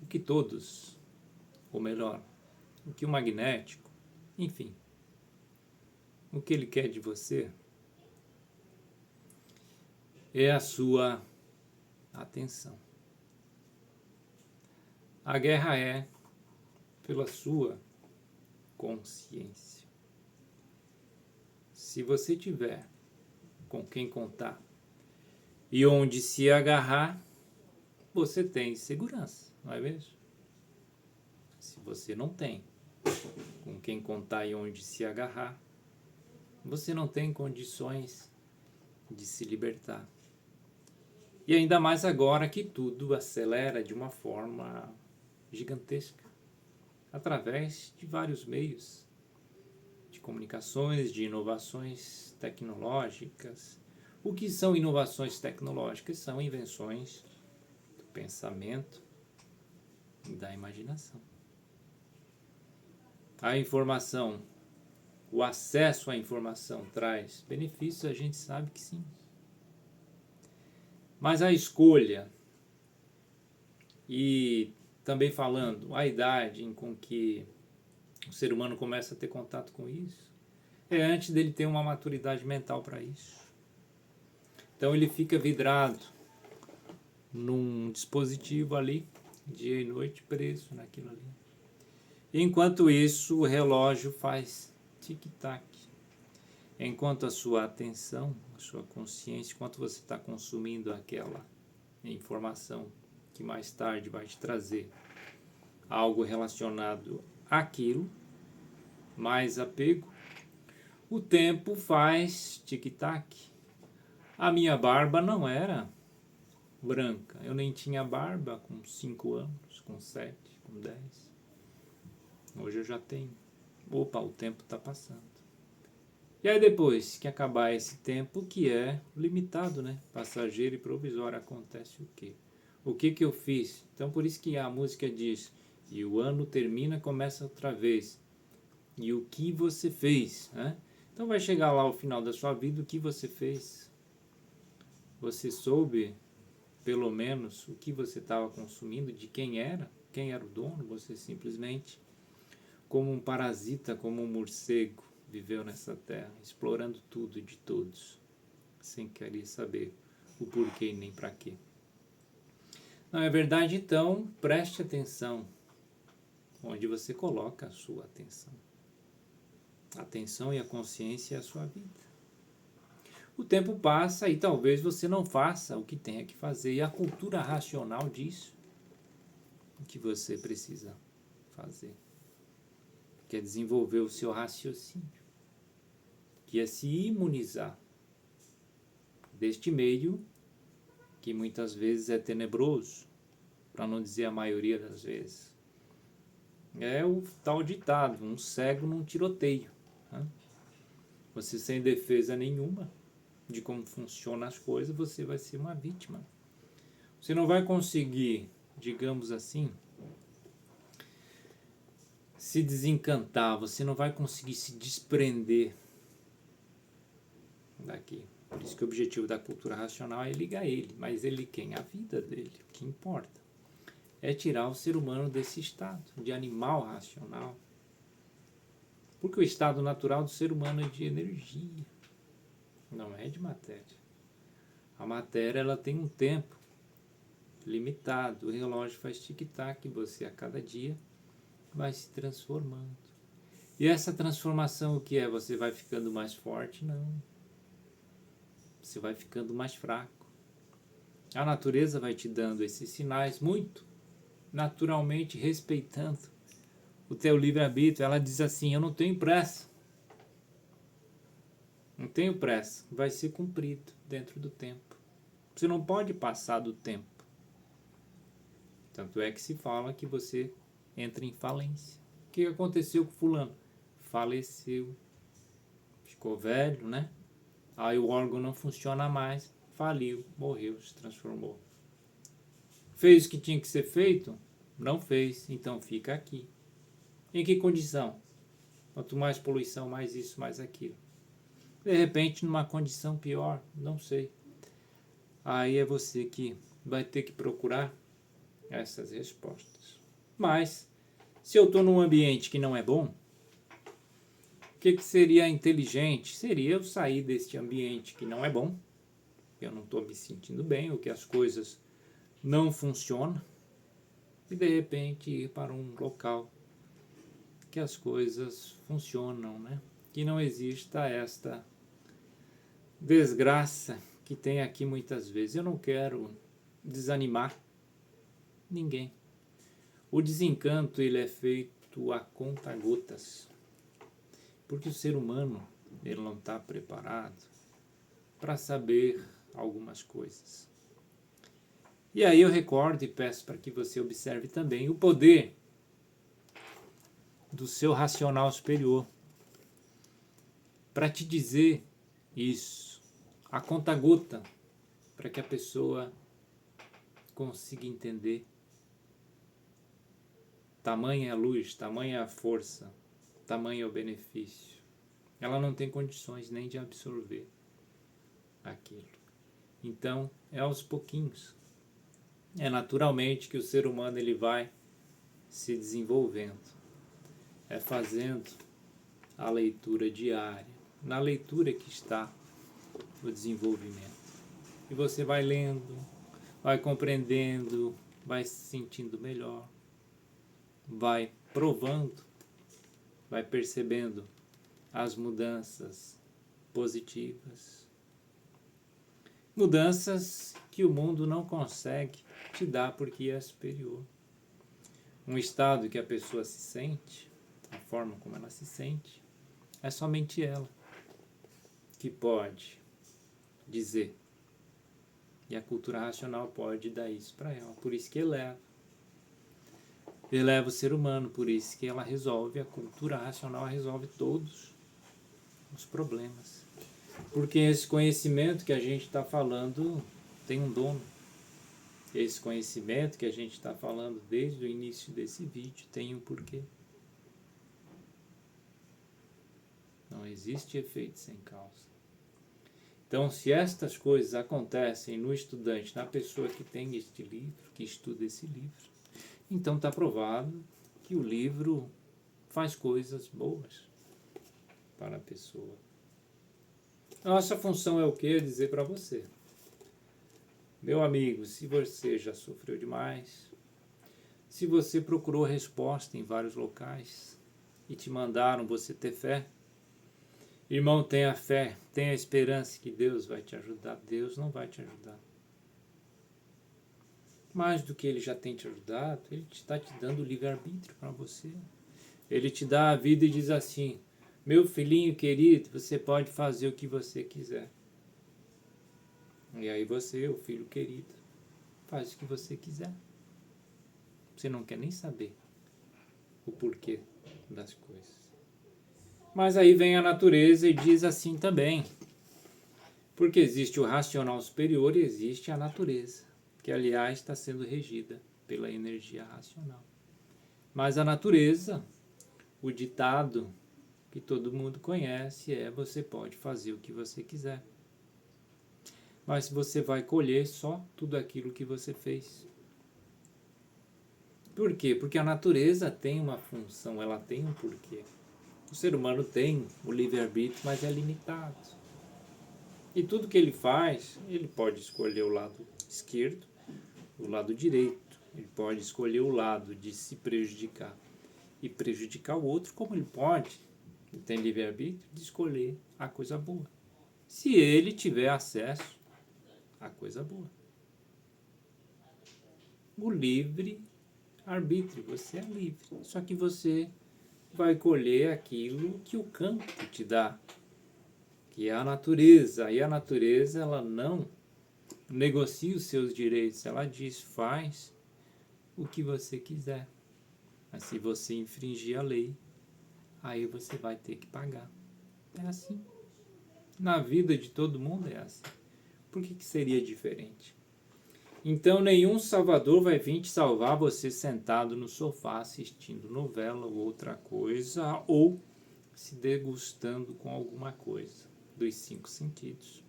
o que todos, ou melhor, o que o magnético, enfim, o que ele quer de você é a sua atenção. A guerra é pela sua consciência. se você tiver com quem contar e onde se agarrar, você tem segurança, não é mesmo? Se você não tem com quem contar e onde se agarrar, você não tem condições de se libertar. E ainda mais agora que tudo acelera de uma forma gigantesca, através de vários meios de comunicações, de inovações tecnológicas. O que são inovações tecnológicas? São invenções do pensamento e da imaginação. A informação, o acesso à informação traz benefícios, a gente sabe que sim. Mas a escolha, e também falando, a idade em com que o ser humano começa a ter contato com isso, é antes dele ter uma maturidade mental para isso. Então ele fica vidrado num dispositivo ali, dia e noite, preso naquilo ali. Enquanto isso, o relógio faz tic-tac. Enquanto a sua atenção, a sua consciência, enquanto você está consumindo aquela informação que mais tarde vai te trazer algo relacionado àquilo, mais apego, o tempo faz tic-tac. A minha barba não era branca, eu nem tinha barba com 5 anos, com 7, com 10. Hoje eu já tenho. Opa, o tempo está passando. E aí depois que acabar esse tempo, que é limitado, né? Passageiro e provisório, acontece o quê? O que eu fiz? Então por isso que a música diz, e o ano termina, começa outra vez. E o que você fez, né? Então vai chegar lá ao final da sua vida, o que você fez? Você soube, pelo menos, o que você estava consumindo, de quem era o dono? Você simplesmente, como um parasita, como um morcego, viveu nessa terra, explorando tudo de todos, sem querer saber o porquê nem para quê. Não é verdade? Então, preste atenção onde você coloca a sua atenção. A atenção e a consciência é a sua vida. O tempo passa e talvez você não faça o que tenha que fazer. E a cultura racional diz o que você precisa fazer. Que é desenvolver o seu raciocínio. Que é se imunizar deste meio que muitas vezes é tenebroso, para não dizer a maioria das vezes. É o tal ditado, um cego num tiroteio. Né? Você sem defesa nenhuma de como funcionam as coisas, você vai ser uma vítima. Você não vai conseguir, digamos assim, se desencantar, você não vai conseguir se desprender daqui. Por isso que o objetivo da cultura racional é ligar ele. Mas ele quem? A vida dele. O que importa é tirar o ser humano desse estado de animal racional. Porque o estado natural do ser humano é de energia, não é de matéria. A matéria ela tem um tempo limitado. O relógio faz tic-tac e você a cada dia vai se transformando. E essa transformação o que é? Você vai ficando mais forte? Não. Você vai ficando mais fraco. A natureza vai te dando esses sinais muito naturalmente, respeitando o teu livre-arbítrio. Ela diz assim, eu não tenho pressa. Não tenho pressa. Vai ser cumprido dentro do tempo. Você não pode passar do tempo. Tanto é que se fala que você entra em falência. O que aconteceu com fulano? Faleceu. Ficou velho, né? Aí o órgão não funciona mais. Faliu, morreu, se transformou. Fez o que tinha que ser feito? Não fez, então fica aqui. Em que condição? Quanto mais poluição, mais isso, mais aquilo. De repente, numa condição pior, não sei. Aí é você que vai ter que procurar essas respostas. Mas, se eu estou num ambiente que não é bom, o que seria inteligente? Seria eu sair deste ambiente que não é bom, eu não estou me sentindo bem, ou que as coisas não funcionam, e de repente ir para um local que as coisas funcionam, né? Que não exista esta desgraça que tem aqui muitas vezes. Eu não quero desanimar ninguém. O desencanto ele é feito a conta-gotas, porque o ser humano ele não está preparado para saber algumas coisas. E aí eu recordo e peço para que você observe também o poder do seu racional superior para te dizer isso, a conta-gota, para que a pessoa consiga entender. Tamanha é a luz, tamanha é a força, tamanho é o benefício. Ela não tem condições nem de absorver aquilo. Então, é aos pouquinhos. É naturalmente que o ser humano ele vai se desenvolvendo. É fazendo a leitura diária. Na leitura que está o desenvolvimento. E você vai lendo, vai compreendendo, vai se sentindo melhor, vai provando, vai percebendo as mudanças positivas. Mudanças que o mundo não consegue te dar porque é superior. Um estado que a pessoa se sente, a forma como ela se sente, é somente ela que pode dizer. E a cultura racional pode dar isso para ela. Por isso que eleva o ser humano, por isso que ela resolve, a cultura racional resolve todos os problemas. Porque esse conhecimento que a gente está falando tem um dono. Esse conhecimento que a gente está falando desde o início desse vídeo tem um porquê. Não existe efeito sem causa. Então, se estas coisas acontecem no estudante, na pessoa que tem este livro, que estuda esse livro, então está provado que o livro faz coisas boas para a pessoa. Nossa função é o quê? Dizer para você. Meu amigo, se você já sofreu demais, se você procurou resposta em vários locais e te mandaram você ter fé, irmão, tenha fé, tenha esperança que Deus vai te ajudar. Deus não vai te ajudar. Mais do que Ele já tem te ajudado, Ele está te dando o livre-arbítrio para você. Ele te dá a vida e diz assim, meu filhinho querido, você pode fazer o que você quiser. E aí você, o filho querido, faz o que você quiser. Você não quer nem saber o porquê das coisas. Mas aí vem a natureza e diz assim também. Porque existe o racional superior e existe a natureza, que aliás está sendo regida pela energia racional. Mas a natureza, o ditado que todo mundo conhece é: você pode fazer o que você quiser, mas você vai colher só tudo aquilo que você fez. Por quê? Porque a natureza tem uma função, ela tem um porquê. O ser humano tem o livre-arbítrio, mas é limitado. E tudo que ele faz, ele pode escolher o lado esquerdo, o lado direito. Ele pode escolher o lado de se prejudicar e prejudicar o outro, como ele pode, ele tem livre-arbítrio, de escolher a coisa boa. Se ele tiver acesso à coisa boa. O livre-arbítrio, você é livre. Só que você vai colher aquilo que o campo te dá, que é a natureza. E a natureza, ela não negocia os seus direitos, ela diz, faz o que você quiser. Mas se você infringir a lei, aí você vai ter que pagar. É assim. Na vida de todo mundo é assim. Por que seria diferente? Então nenhum salvador vai vir te salvar você sentado no sofá assistindo novela ou outra coisa, ou se degustando com alguma coisa dos 5 sentidos.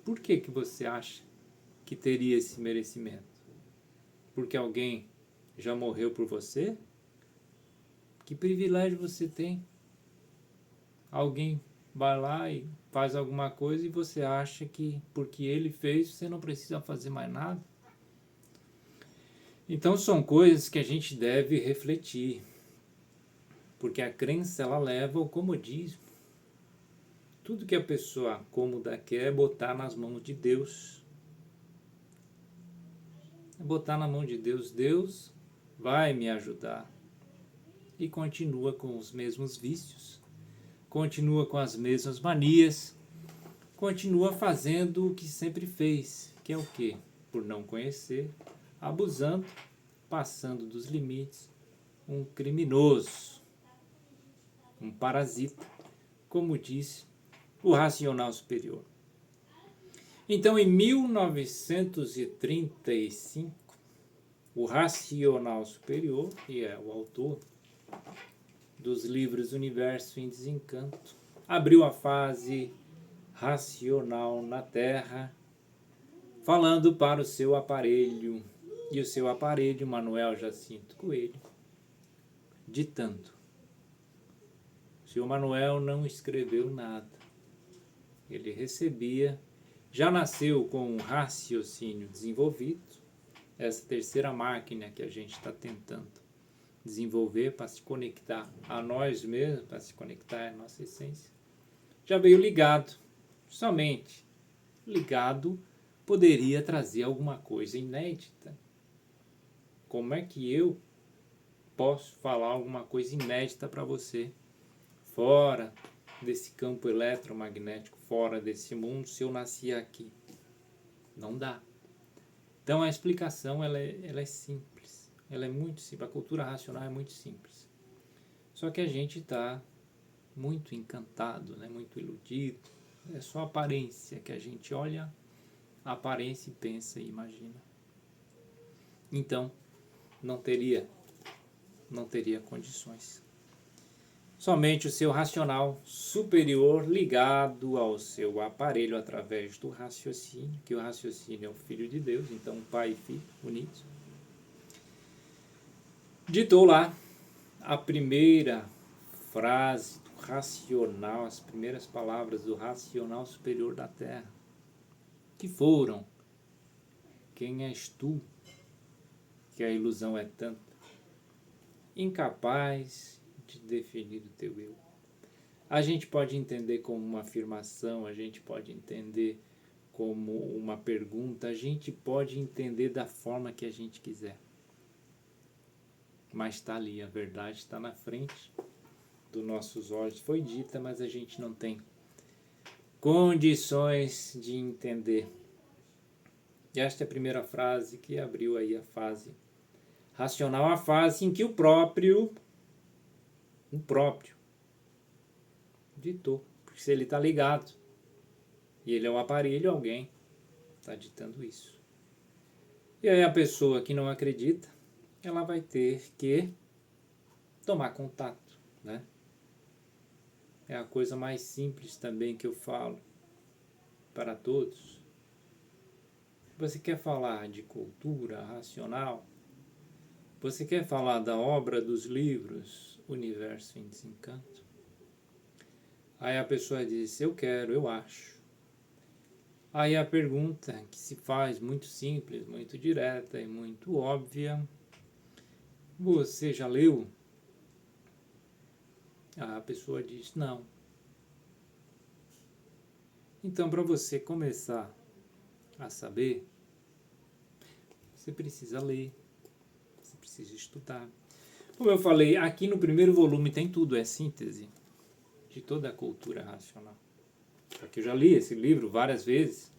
Por que você acha que teria esse merecimento? Porque alguém já morreu por você? Que privilégio você tem? Alguém vai lá e faz alguma coisa e você acha que porque ele fez você não precisa fazer mais nada? Então são coisas que a gente deve refletir, porque a crença ela leva ao comodismo. Tudo que a pessoa cômoda quer é botar nas mãos de Deus. É botar na mão de Deus. Deus vai me ajudar. E continua com os mesmos vícios. Continua com as mesmas manias. Continua fazendo o que sempre fez. Que é o quê? Por não conhecer, abusando, passando dos limites. Um criminoso. Um parasita. Como disse o racional superior. Então, em 1935, o racional superior, que é o autor dos livros Universo em Desencanto, abriu a fase racional na Terra, falando para o seu aparelho, e o seu aparelho, Manuel Jacinto Coelho, ditando. O senhor Manuel não escreveu nada. Ele recebia, já nasceu com um raciocínio desenvolvido, essa terceira máquina que a gente está tentando desenvolver para se conectar a nós mesmos, para se conectar à nossa essência, já veio ligado. Somente ligado poderia trazer alguma coisa inédita. Como é que eu posso falar alguma coisa inédita para você, fora desse campo eletromagnético, fora desse mundo, se eu nasci aqui? Não dá. Então a explicação ela é simples, ela é muito simples, a cultura racional é muito simples. Só que a gente está muito encantado, né? Muito iludido, é só aparência que a gente olha, a aparência e pensa e imagina. Então não teria condições. Somente o seu racional superior ligado ao seu aparelho através do raciocínio, que o raciocínio é o Filho de Deus, então pai e filho unidos, ditou lá a primeira frase do racional, as primeiras palavras do racional superior da Terra, que foram: quem és tu, que a ilusão é tanta, incapaz de definir o teu eu. A gente pode entender como uma afirmação, a gente pode entender como uma pergunta, a gente pode entender da forma que a gente quiser. Mas está ali, a verdade está na frente dos nossos olhos. Foi dita, mas a gente não tem condições de entender. E esta é a primeira frase que abriu aí a fase racional, a fase em que o próprio ditou, porque se ele está ligado e ele é o aparelho, alguém está ditando isso. E aí a pessoa que não acredita, ela vai ter que tomar contato, né? É a coisa mais simples também que eu falo para todos. Você quer falar de cultura racional? Você quer falar da obra dos livros Universo em Desencanto? Aí a pessoa diz: eu quero, eu acho. Aí a pergunta que se faz, muito simples, muito direta e muito óbvia: você já leu? A pessoa diz: não. Então, para você começar a saber, você precisa ler, você precisa estudar. Como eu falei, aqui no primeiro volume tem tudo, é síntese de toda a cultura racional. Porque eu já li esse livro várias vezes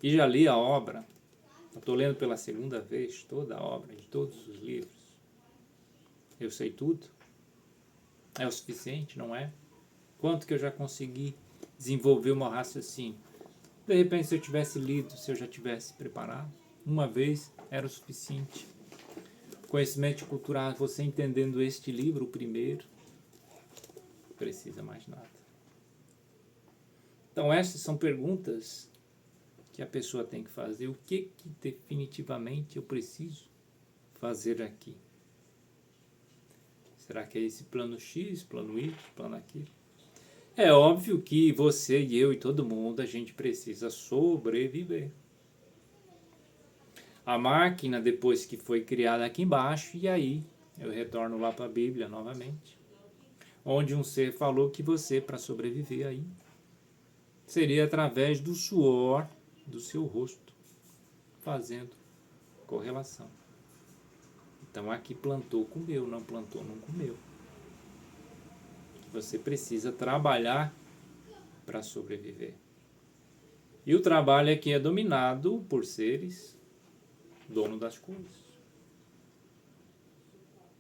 e já li a obra. Estou lendo pela segunda vez toda a obra, de todos os livros. Eu sei tudo. É o suficiente, não é? Quanto que eu já consegui desenvolver o meu raciocínio? De repente, se eu tivesse lido, se eu já tivesse preparado, uma vez era o suficiente. Conhecimento cultural, você entendendo este livro, o primeiro, não precisa mais nada. Então, essas são perguntas que a pessoa tem que fazer. O que definitivamente eu preciso fazer aqui? Será que é esse plano X, plano Y, plano aquilo? É óbvio que você e eu e todo mundo, a gente precisa sobreviver. A máquina, depois que foi criada aqui embaixo, e aí eu retorno lá para a Bíblia novamente, onde um ser falou que você, para sobreviver aí, seria através do suor do seu rosto, fazendo correlação. Então aqui plantou, comeu, não plantou, não comeu. Você precisa trabalhar para sobreviver. E o trabalho aqui é dominado por seres dono das coisas.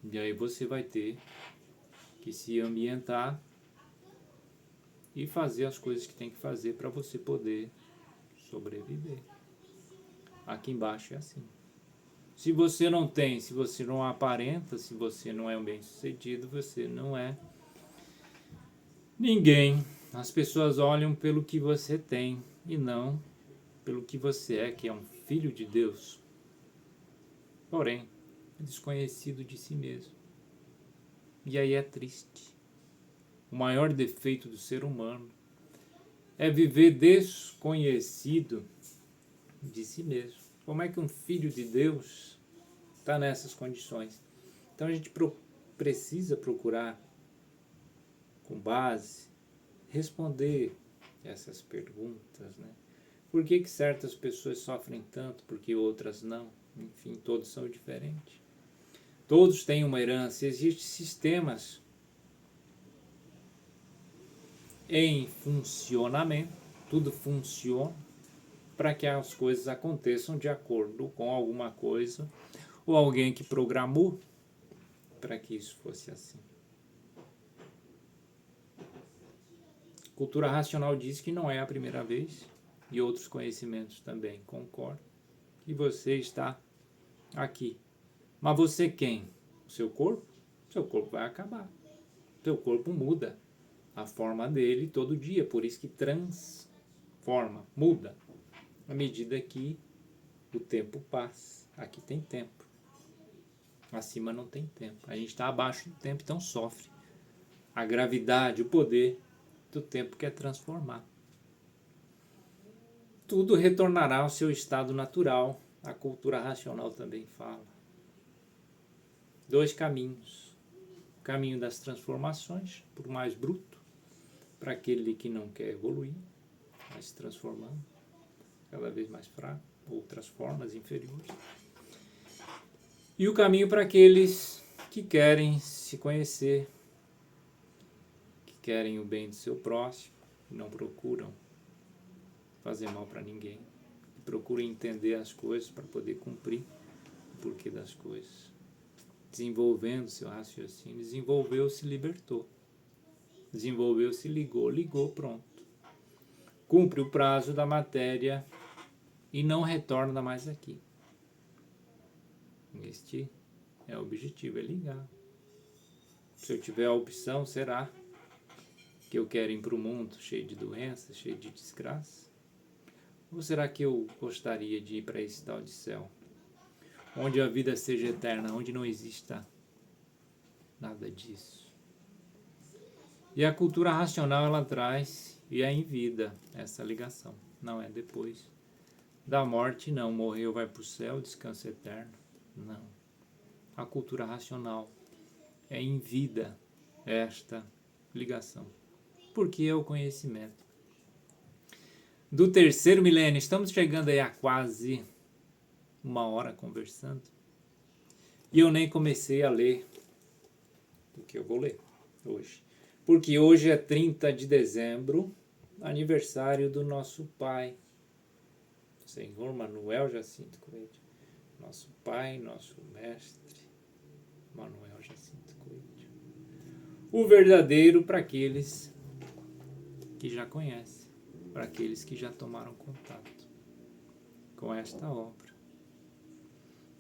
E aí você vai ter que se ambientar e fazer as coisas que tem que fazer para você poder sobreviver. Aqui embaixo é assim. Se você não tem, se você não aparenta, se você não é um bem-sucedido, você não é ninguém. As pessoas olham pelo que você tem e não pelo que você é, que é um filho de Deus. Porém, desconhecido de si mesmo. E aí é triste. O maior defeito do ser humano é viver desconhecido de si mesmo. Como é que um filho de Deus está nessas condições? Então a gente precisa procurar, com base, responder essas perguntas, né? Por que certas pessoas sofrem tanto, porque outras não? Enfim, todos são diferentes. Todos têm uma herança. Existem sistemas em funcionamento, tudo funciona para que as coisas aconteçam de acordo com alguma coisa ou alguém que programou para que isso fosse assim. Cultura racional diz que não é a primeira vez, e outros conhecimentos também concordam, que você está aqui. Mas você quem? O seu corpo? Seu corpo vai acabar. Seu corpo muda a forma dele todo dia, por isso que transforma, muda, à medida que o tempo passa. Aqui tem tempo, acima não tem tempo. A gente está abaixo do tempo, então sofre a gravidade, o poder do tempo que é transformar. Tudo retornará ao seu estado natural. A cultura racional também fala. 2 caminhos. O caminho das transformações, por mais bruto, para aquele que não quer evoluir, vai se transformando, cada vez mais fraco, outras formas inferiores. E o caminho para aqueles que querem se conhecer, que querem o bem do seu próximo, não procuram fazer mal para ninguém, procuram entender as coisas para poder cumprir o porquê das coisas. Desenvolvendo seu raciocínio, desenvolveu, se libertou. Desenvolveu, se ligou, pronto. Cumpre o prazo da matéria e não retorna mais aqui. Este é o objetivo, é ligar. Se eu tiver a opção, será que eu quero ir para o mundo cheio de doenças, cheio de desgraça? Ou será que eu gostaria de ir para esse tal de céu? Onde a vida seja eterna, onde não exista nada disso. E a cultura racional, ela traz, e é em vida, essa ligação. Não é depois da morte, não. Morreu, vai para o céu, descanso eterno. Não. A cultura racional é em vida esta ligação. Porque é o conhecimento. Do 3º milênio, estamos chegando aí a quase 1 hora conversando. E eu nem comecei a ler o que eu vou ler hoje. Porque hoje é 30 de dezembro, aniversário do nosso pai, Senhor Manuel Jacinto Coelho. Nosso pai, nosso mestre, Manuel Jacinto Coelho. O verdadeiro para aqueles que já conhecem, para aqueles que já tomaram contato com esta obra.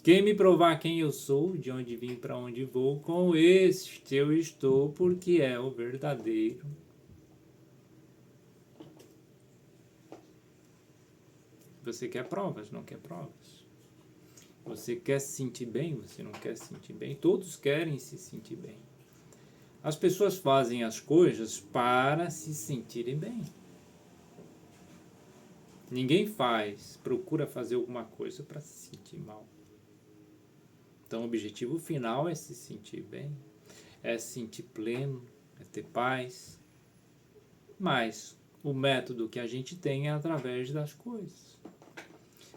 Quem me provar quem eu sou, de onde vim, para onde vou, com este eu estou, porque é o verdadeiro. Você quer provas, não quer provas. Você quer se sentir bem, você não quer se sentir bem. Todos querem se sentir bem. As pessoas fazem as coisas para se sentirem bem. Ninguém procura fazer alguma coisa para se sentir mal. Então, o objetivo final é se sentir bem, é se sentir pleno, é ter paz. Mas o método que a gente tem é através das coisas.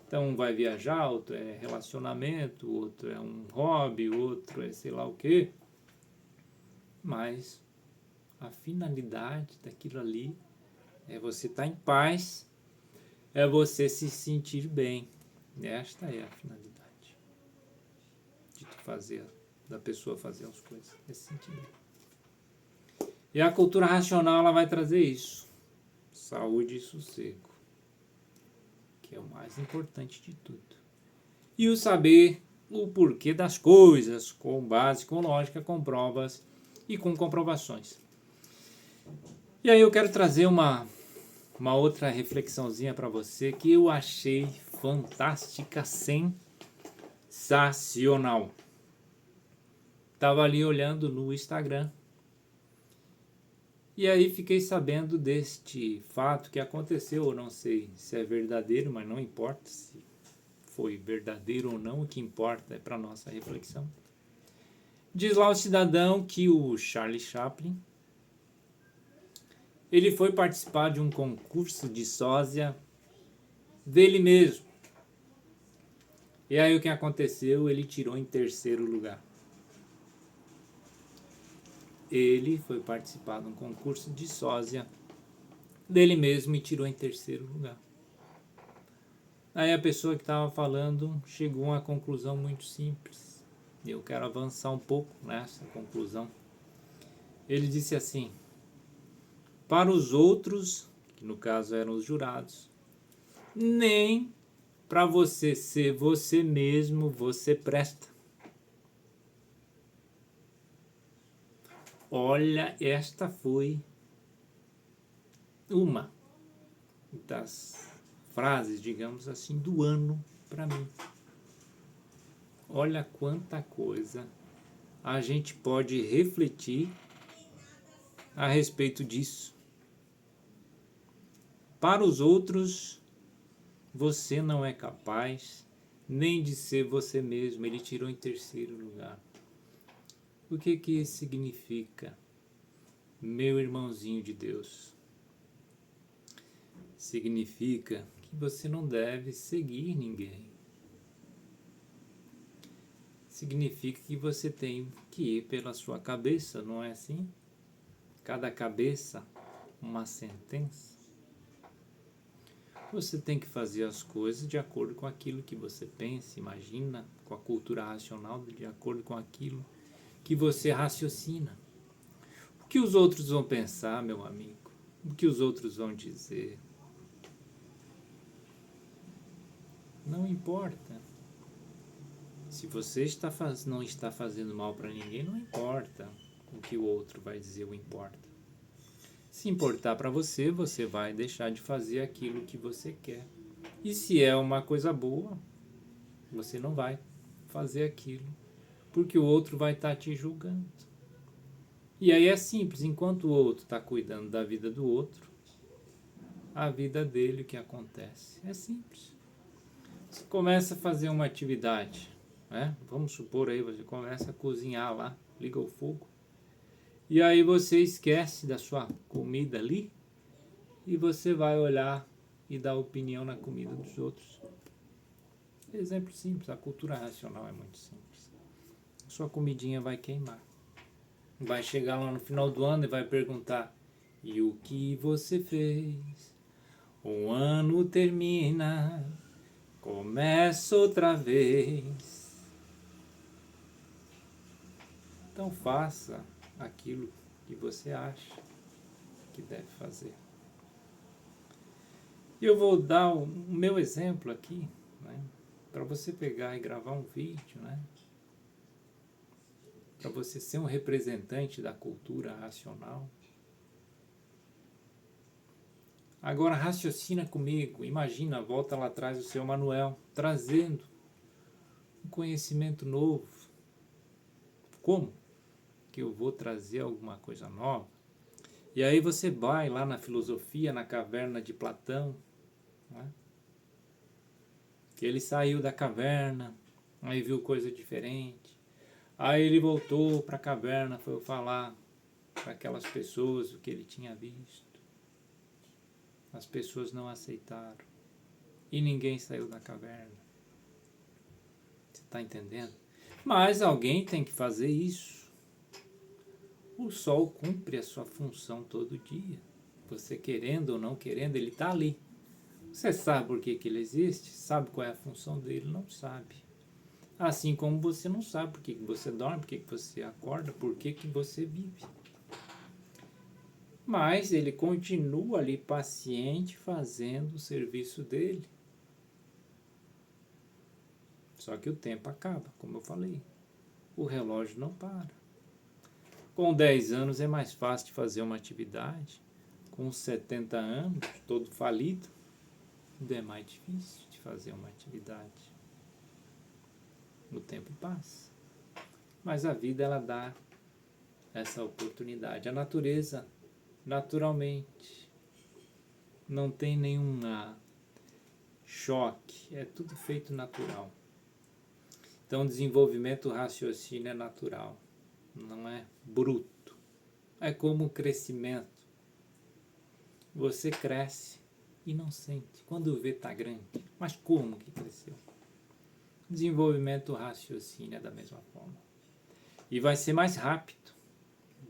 Então, um vai viajar, outro é relacionamento, outro é um hobby, outro é sei lá o quê. Mas a finalidade daquilo ali é você estar em paz, é você se sentir bem. Esta é a finalidade de tu fazer, da pessoa fazer as coisas, é se sentir bem. E a cultura racional ela vai trazer isso, saúde e sossego, que é o mais importante de tudo. E o saber o porquê das coisas, com base, com lógica, com provas e com comprovações. E aí eu quero trazer uma outra reflexãozinha para você que eu achei fantástica, sensacional. Estava ali olhando no Instagram e aí fiquei sabendo deste fato que aconteceu. Eu não sei se é verdadeiro, mas não importa se foi verdadeiro ou não, o que importa é para nossa reflexão. Diz lá o cidadão que o Charlie Chaplin ele foi participar de um concurso de sósia dele mesmo. E aí o que aconteceu? Ele tirou em terceiro lugar. Ele foi participar de um concurso de sósia dele mesmo e tirou em terceiro lugar. Aí a pessoa que estava falando chegou a uma conclusão muito simples. Eu quero avançar um pouco nessa conclusão. Ele disse assim: para os outros, que no caso eram os jurados, nem para você ser você mesmo você presta. Olha, esta foi uma das frases, digamos assim, do ano para mim. Olha quanta coisa a gente pode refletir a respeito disso. Para os outros, você não é capaz nem de ser você mesmo. Ele tirou em terceiro lugar. O que isso significa, meu irmãozinho de Deus? Significa que você não deve seguir ninguém. Significa que você tem que ir pela sua cabeça, não é assim? Cada cabeça, uma sentença. Você tem que fazer as coisas de acordo com aquilo que você pensa, imagina, com a cultura racional, de acordo com aquilo que você raciocina. O que os outros vão pensar, meu amigo? O que os outros vão dizer? Não importa. Se você não está fazendo mal para ninguém, não importa o que o outro vai dizer, o importa. Se importar para você, você vai deixar de fazer aquilo que você quer. E se é uma coisa boa, você não vai fazer aquilo, porque o outro vai estar te julgando. E aí é simples, enquanto o outro está cuidando da vida do outro, a vida dele, o que acontece? É simples. Você começa a fazer uma atividade, né? Vamos supor aí, você começa a cozinhar lá, liga o fogo, e aí você esquece da sua comida ali, e você vai olhar e dar opinião na comida dos outros. Exemplo simples, a cultura racional é muito simples. Sua comidinha vai queimar. Vai chegar lá no final do ano e vai perguntar: e o que você fez? O ano termina, começa outra vez. Então faça aquilo que você acha que deve fazer. E eu vou dar o meu exemplo aqui, né, para você pegar e gravar um vídeo, né, para você ser um representante da cultura racional. Agora raciocina comigo, imagina, volta lá atrás o seu Manuel, trazendo um conhecimento novo. Como que eu vou trazer alguma coisa nova? E aí você vai lá na filosofia, na caverna de Platão, né? Que ele saiu da caverna, aí viu coisa diferente. Aí ele voltou para a caverna, foi falar para aquelas pessoas o que ele tinha visto. As pessoas não aceitaram. E ninguém saiu da caverna. Você está entendendo? Mas alguém tem que fazer isso. O sol cumpre a sua função todo dia. Você querendo ou não querendo, ele está ali. Você sabe por que ele existe? Sabe qual é a função dele? Não sabe. Assim como você não sabe por que você dorme, por que você acorda, por que você vive. Mas ele continua ali paciente fazendo o serviço dele. Só que o tempo acaba, como eu falei. O relógio não para. Com 10 anos é mais fácil de fazer uma atividade. Com 70 anos, todo falido, ainda é mais difícil de fazer uma atividade. O tempo passa. Mas a vida, ela dá essa oportunidade. A natureza, naturalmente, não tem nenhum choque. É tudo feito natural. Então, o desenvolvimento do raciocínio é natural. Não é bruto. É como o crescimento. Você cresce e não sente. Quando vê, está grande. Mas como que cresceu? Desenvolvimento do raciocínio é da mesma forma. E vai ser mais rápido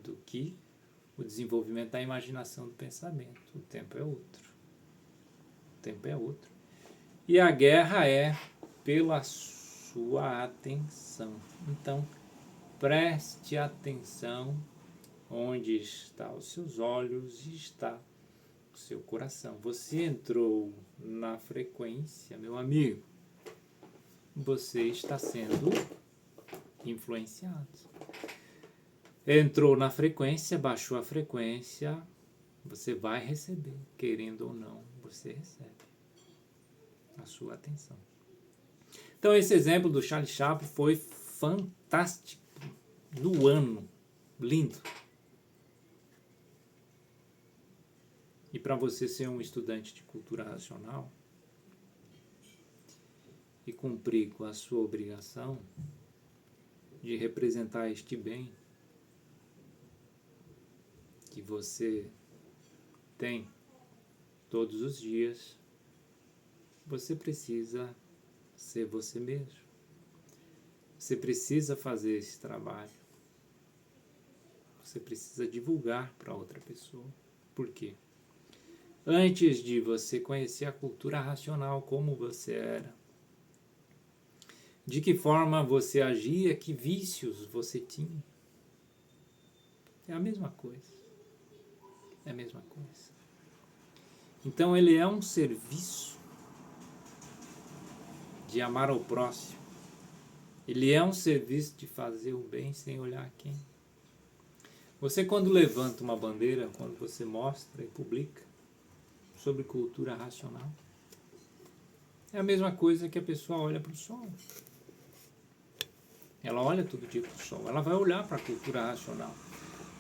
do que o desenvolvimento da imaginação do pensamento. O tempo é outro. O tempo é outro. E a guerra é pela sua atenção. Então, preste atenção onde está os seus olhos e está o seu coração. Você entrou na frequência, meu amigo. Você está sendo influenciado. Entrou na frequência, baixou a frequência, você vai receber, querendo ou não, você recebe a sua atenção. Então, esse exemplo do Charlie Chaplin foi fantástico, do ano, lindo. E para você ser um estudante de cultura racional e cumprir com a sua obrigação de representar este bem que você tem todos os dias, você precisa ser você mesmo. Você precisa fazer esse trabalho. Você precisa divulgar para outra pessoa. Por quê? Antes de você conhecer a cultura racional, como você era, de que forma você agia, que vícios você tinha, é a mesma coisa. É a mesma coisa. Então ele é um serviço de amar ao próximo. Ele é um serviço de fazer o bem sem olhar quem. Você, quando levanta uma bandeira, quando você mostra e publica sobre cultura racional, é a mesma coisa que a pessoa olha para o sol. Ela olha todo dia para o sol. Ela vai olhar para a cultura racional.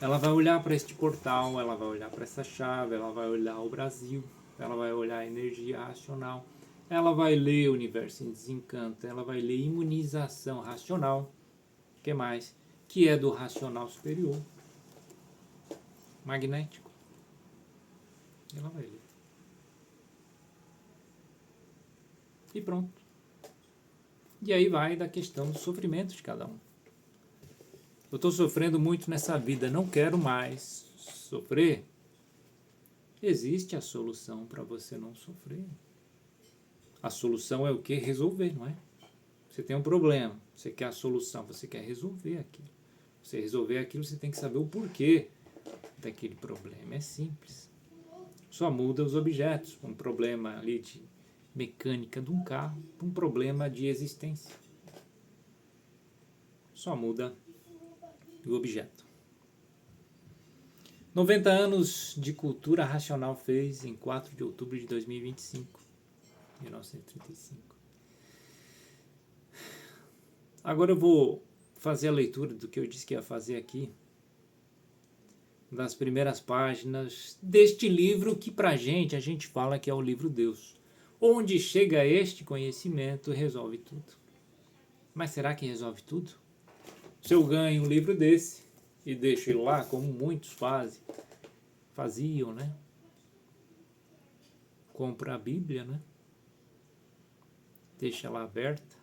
Ela vai olhar para este portal, ela vai olhar para essa chave, ela vai olhar o Brasil, ela vai olhar a energia racional, ela vai ler o Universo em Desencanto, ela vai ler Imunização Racional, que mais? Que é do racional superior, magnético. Ela vai ler. E pronto. E aí vai da questão do sofrimento de cada um. Eu estou sofrendo muito nessa vida, não quero mais sofrer. Existe a solução para você não sofrer. A solução é o quê? Resolver, não é? Você tem um problema, você quer a solução, você quer resolver aquilo. Você resolver aquilo, você tem que saber o porquê daquele problema. É simples. Só muda os objetos. Um problema ali de mecânica de um carro, um problema de existência. Só muda o objeto. 90 anos de cultura racional fez em 4 de outubro de 2025. 1935. Agora eu vou fazer a leitura do que eu disse que ia fazer aqui, das primeiras páginas deste livro que pra gente, a gente fala que é o livro Deus. Onde chega este conhecimento, resolve tudo. Mas será que resolve tudo? Se eu ganho um livro desse e deixo ele lá, como muitos faziam, né? compra a Bíblia, né? Deixa ela aberta,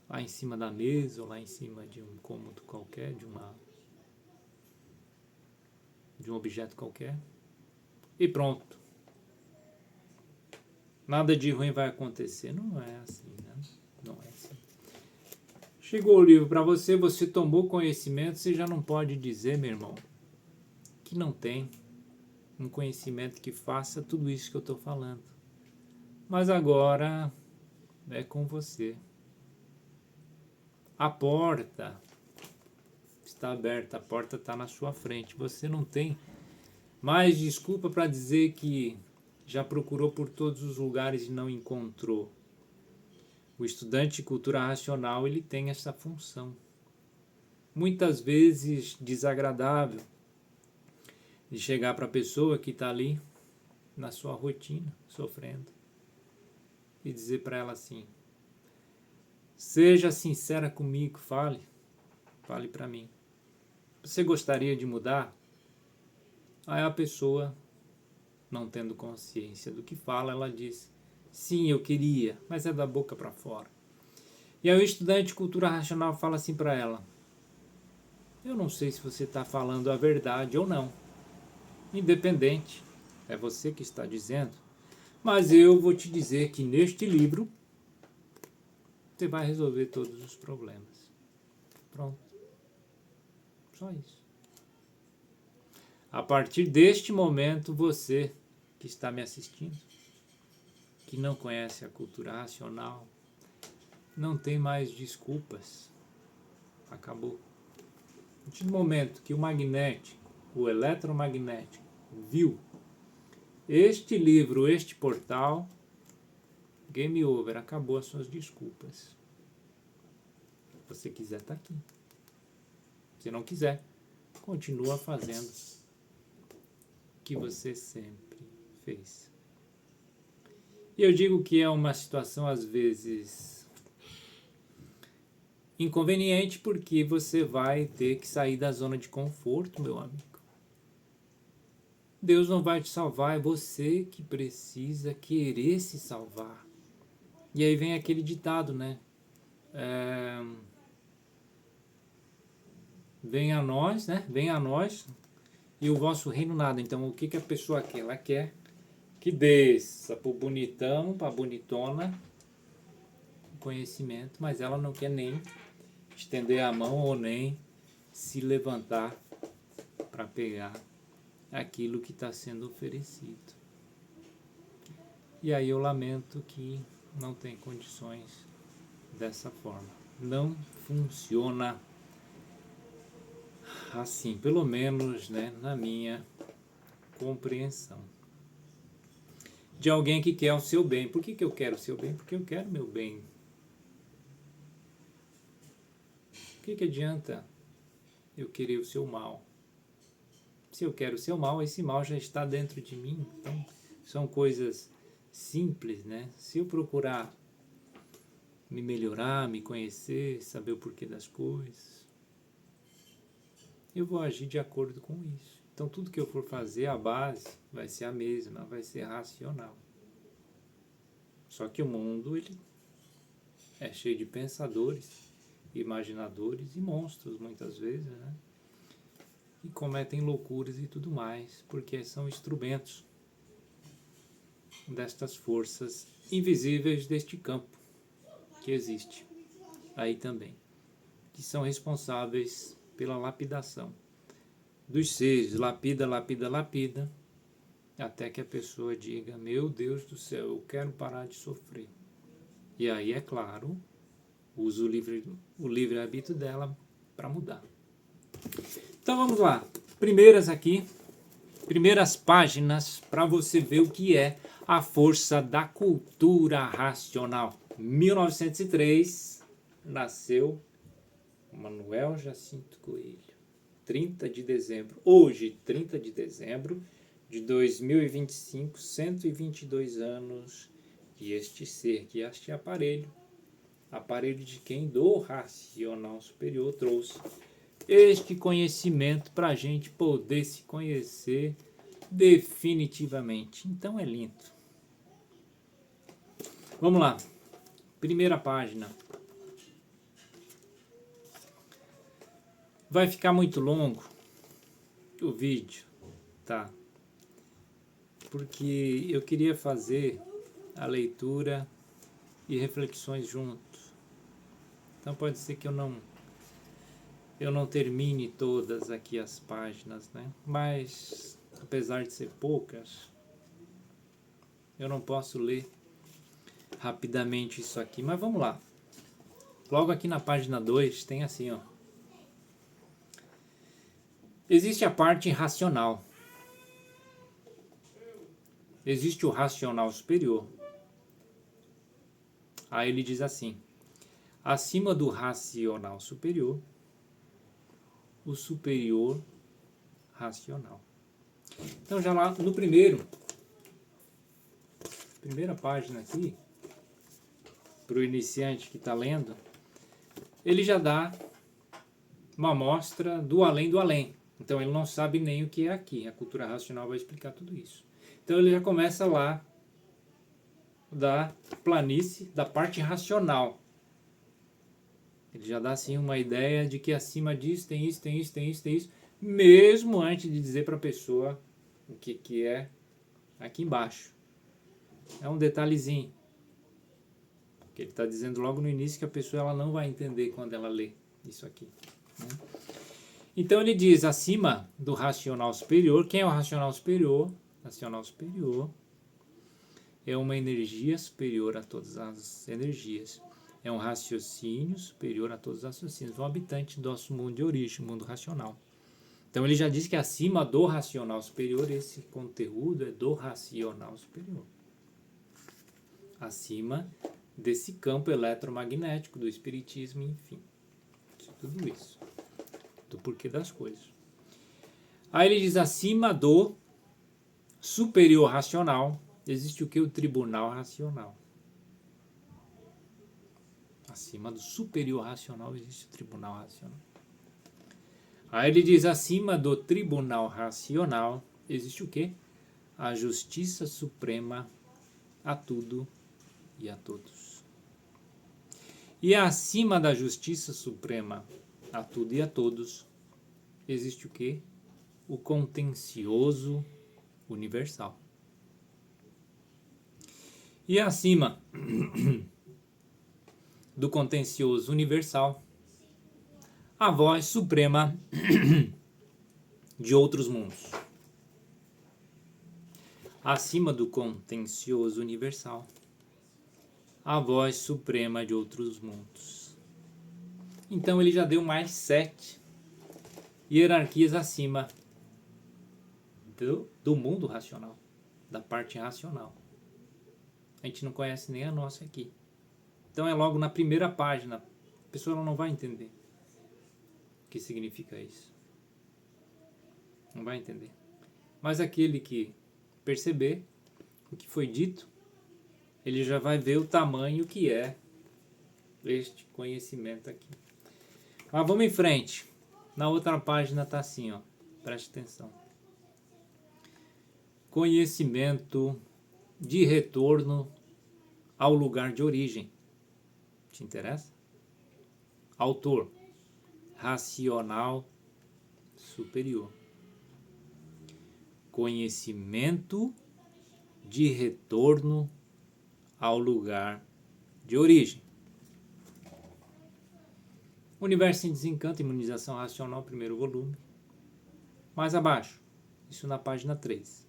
lá em cima da mesa, ou lá em cima de um cômodo qualquer, de um objeto qualquer, e pronto. Nada de ruim vai acontecer. Não é assim, né? Não é assim. Chegou o livro para você, você tomou conhecimento, você já não pode dizer, meu irmão, que não tem um conhecimento que faça tudo isso que eu estou falando. Mas agora é com você. A porta está aberta, a porta está na sua frente. Você não tem mais desculpa para dizer que já procurou por todos os lugares e não encontrou. O estudante de cultura racional, ele tem essa função. Muitas vezes desagradável de chegar para a pessoa que está ali na sua rotina, sofrendo, e dizer para ela assim: seja sincera comigo, fale para mim. Você gostaria de mudar? Aí a pessoa, não tendo consciência do que fala, ela diz: sim, eu queria, mas é da boca para fora. E aí o estudante de cultura racional fala assim para ela: eu não sei se você está falando a verdade ou não. Independente, é você que está dizendo. Mas eu vou te dizer que neste livro você vai resolver todos os problemas. Pronto. Só isso. A partir deste momento, você que está me assistindo, que não conhece a cultura racional, não tem mais desculpas. Acabou. A partir do momento que o magnético, o eletromagnético, viu este livro, este portal, game over, acabou as suas desculpas. Se você quiser, está aqui. Se não quiser, continua fazendo o que você sempre fez. E eu digo que é uma situação, às vezes, inconveniente, porque você vai ter que sair da zona de conforto, meu amigo. Deus não vai te salvar, é você que precisa querer se salvar. E aí vem aquele ditado, né? Venha a nós, né? Venha a nós e o vosso reino nada. Então, o que a pessoa quer? Ela quer que desça pro bonitão, pra bonitona, conhecimento, mas ela não quer nem estender a mão ou nem se levantar para pegar aquilo que está sendo oferecido. E aí eu lamento que não tem condições dessa forma. Não funciona assim, pelo menos, né, na minha compreensão. De alguém que quer o seu bem. Por que eu quero o seu bem? Porque eu quero meu bem. O que adianta eu querer o seu mal? Se eu quero o seu mal, esse mal já está dentro de mim. Então, são coisas simples, né? Se eu procurar me melhorar, me conhecer, saber o porquê das coisas, eu vou agir de acordo com isso. Então, tudo que eu for fazer, a base vai ser a mesma, vai ser racional. Só que o mundo, ele é cheio de pensadores, imaginadores e monstros, muitas vezes, né? E cometem loucuras e tudo mais, porque são instrumentos destas forças invisíveis deste campo que existe aí também, que são responsáveis pela lapidação dos seres, lapida, até que a pessoa diga: meu Deus do céu, eu quero parar de sofrer. E aí, é claro, usa o livre-arbítrio dela para mudar. Então vamos lá, primeiras páginas para você ver o que é a força da cultura racional. 1903, nasceu Manuel Jacinto Coelho. 30 de dezembro, hoje, 30 de dezembro de 2025, 122 anos que este ser, que este aparelho de quem do racional superior trouxe este conhecimento para a gente poder se conhecer definitivamente. Então é lindo. Vamos lá. Primeira página. Vai ficar muito longo o vídeo, tá? Porque eu queria fazer a leitura e reflexões juntos. Então pode ser que eu não termine todas aqui as páginas, né? Mas apesar de ser poucas, eu não posso ler rapidamente isso aqui. Mas vamos lá. Logo aqui na página 2 tem assim, ó. Existe a parte racional. Existe o racional superior. Aí ele diz assim: acima do racional superior, o superior racional. Então já lá no primeira página aqui, para o iniciante que está lendo, ele já dá uma amostra do além do além. Então ele não sabe nem o que é aqui. A cultura racional vai explicar tudo isso. Então ele já começa lá da planície, da parte racional. Ele já dá assim uma ideia de que acima disso tem isso, tem isso, tem isso, tem isso, mesmo antes de dizer para a pessoa o que é aqui embaixo. É um detalhezinho que ele está dizendo logo no início, que a pessoa ela não vai entender quando ela lê isso aqui, né? Então ele diz acima do racional superior. Quem é o racional superior? Racional superior é uma energia superior a todas as energias. É um raciocínio superior a todos os raciocínios. Um habitante do nosso mundo de origem, mundo racional. Então ele já diz que acima do racional superior, esse conteúdo é do racional superior. Acima desse campo eletromagnético, do espiritismo, enfim. Tudo isso. Do porquê das coisas. Aí ele diz acima do superior racional, existe o que? O tribunal racional. Acima do superior racional existe o tribunal racional. Aí ele diz acima do tribunal racional existe o que? A justiça suprema a tudo e a todos. E acima da justiça suprema a tudo e a todos existe o que? O contencioso universal. E acima do contencioso universal, a voz suprema de outros mundos. Acima do contencioso universal, a voz suprema de outros mundos. Então ele já deu mais 7 hierarquias acima do mundo racional, da parte racional. A gente não conhece nem a nossa aqui. Então é logo na primeira página. A pessoa não vai entender o que significa isso. Não vai entender. Mas aquele que perceber o que foi dito, ele já vai ver o tamanho que é este conhecimento aqui. Mas vamos em frente. Na outra página está assim, ó. Preste atenção. Conhecimento de retorno ao lugar de origem. Te interessa? Autor: racional superior. Conhecimento de retorno ao lugar de origem. Universo em Desencanto, Imunização Racional, primeiro volume. Mais abaixo, isso na página 3.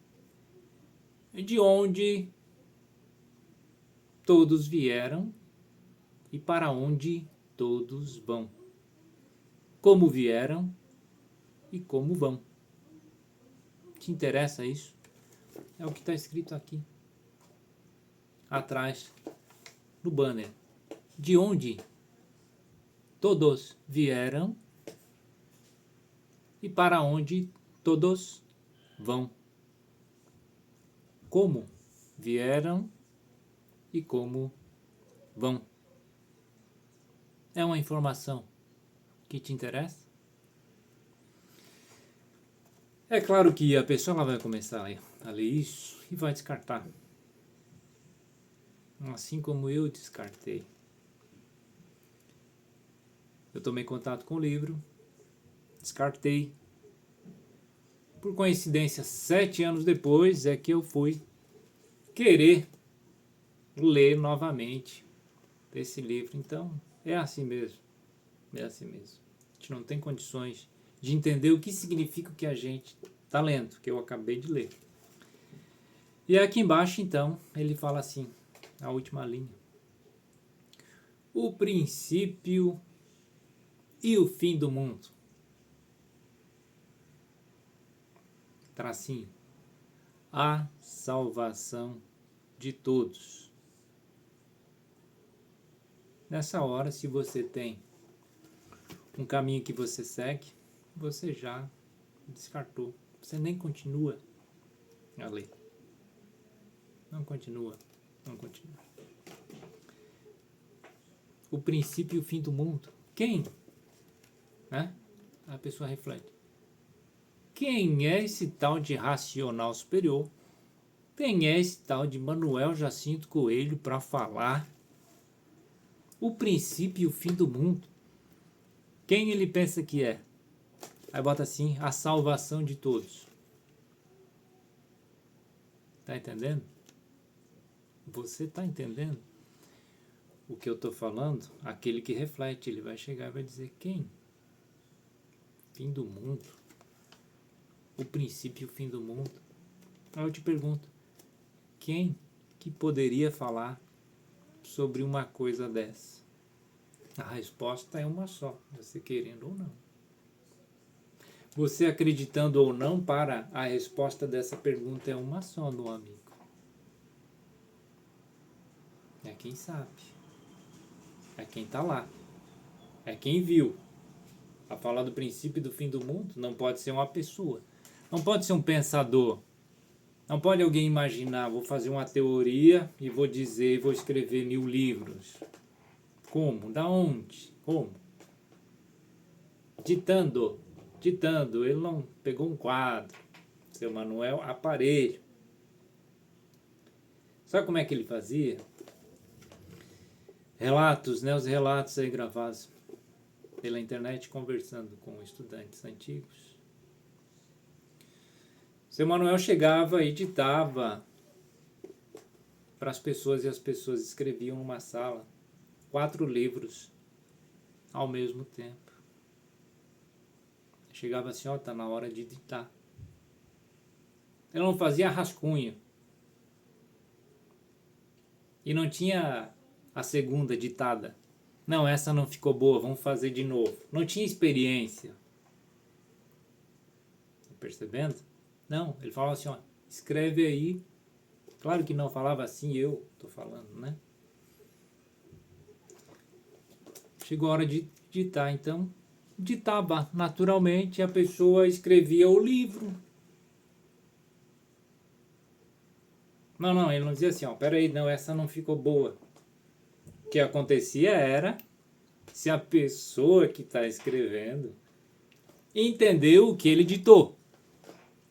De onde todos vieram e para onde todos vão. Como vieram e como vão. Te interessa isso? É o que está escrito aqui. Atrás, no banner. De onde todos vieram e para onde todos vão. Como vieram e como vão. É uma informação que te interessa? É claro que a pessoa ela vai começar a ler isso e vai descartar. assim como eu descartei. Eu tomei contato com o livro, descartei. Por coincidência, 7 anos depois é que eu fui querer ler novamente esse livro. Então, é assim mesmo. É assim mesmo. A gente não tem condições de entender o que significa o que a gente está lendo, que eu acabei de ler. E aqui embaixo, então, ele fala assim, a última linha. O princípio e o fim do mundo. Tracinho. A salvação de todos. Nessa hora, se você tem um caminho que você segue, você já descartou. Você nem continua a ler. Não continua. O princípio e o fim do mundo. Quem? Né? A pessoa reflete. Quem é esse tal de racional superior? Quem é esse tal de Manuel Jacinto Coelho para falar o princípio e o fim do mundo? Quem ele pensa que é? Aí bota assim, a salvação de todos. Tá entendendo? Você tá entendendo o que eu tô falando? Aquele que reflete, ele vai chegar e vai dizer quem? Fim do mundo. O princípio e o fim do mundo. Aí eu te pergunto, quem que poderia falar sobre uma coisa dessa? A resposta é uma só, você querendo ou não. Você acreditando ou não, para a resposta dessa pergunta é uma só, meu amigo. É quem sabe. É quem está lá. É quem viu. A falar do princípio e do fim do mundo não pode ser uma pessoa. Não pode ser um pensador. Não pode alguém imaginar, vou fazer uma teoria e vou dizer, vou escrever 1000 livros. Como? Da onde? Como? Ditando. Ele não pegou um quadro. Seu Manuel, aparelho. Sabe como é que ele fazia? Relatos, né? Os relatos aí gravados pela internet, conversando com estudantes antigos. Seu Manuel chegava e ditava para as pessoas e as pessoas escreviam numa sala 4 livros ao mesmo tempo. Chegava assim, ó, tá na hora de ditar. Ele não fazia rascunho. E não tinha a segunda ditada. Não, essa não ficou boa, vamos fazer de novo. Não tinha experiência. Tá percebendo? Não, ele falava assim, ó, escreve aí. Claro que não falava assim, eu tô falando, né? Chegou a hora de ditar, então ditava naturalmente, a pessoa escrevia o livro. Não, ele não dizia assim, ó, peraí, não, essa não ficou boa. O que acontecia era, se a pessoa que está escrevendo entendeu o que ele ditou.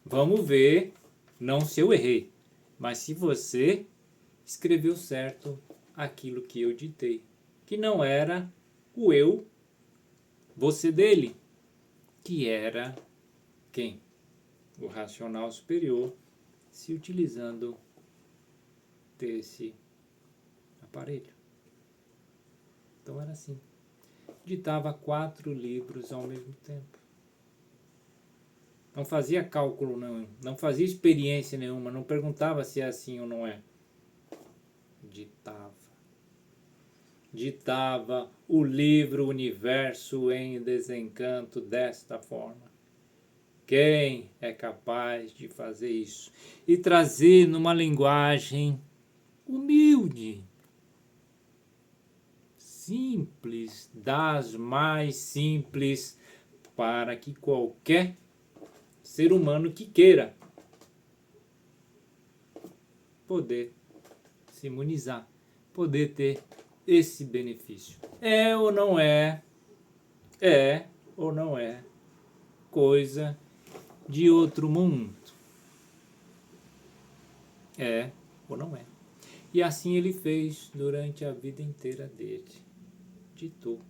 Vamos ver, não se eu errei, mas se você escreveu certo aquilo que eu ditei, que não era o eu, você dele, que era quem? O racional superior, se utilizando desse aparelho. Então era assim. Ditava 4 livros ao mesmo tempo. Não fazia cálculo nenhum, não fazia experiência nenhuma, não perguntava se é assim ou não é. Ditava o livro Universo em Desencanto desta forma. Quem é capaz de fazer isso? E trazer numa linguagem humilde, simples, das mais simples, para que qualquer ser humano que queira poder se imunizar, poder ter esse benefício. É ou não é coisa de outro mundo? É ou não é? E assim ele fez durante a vida inteira dele. Ditou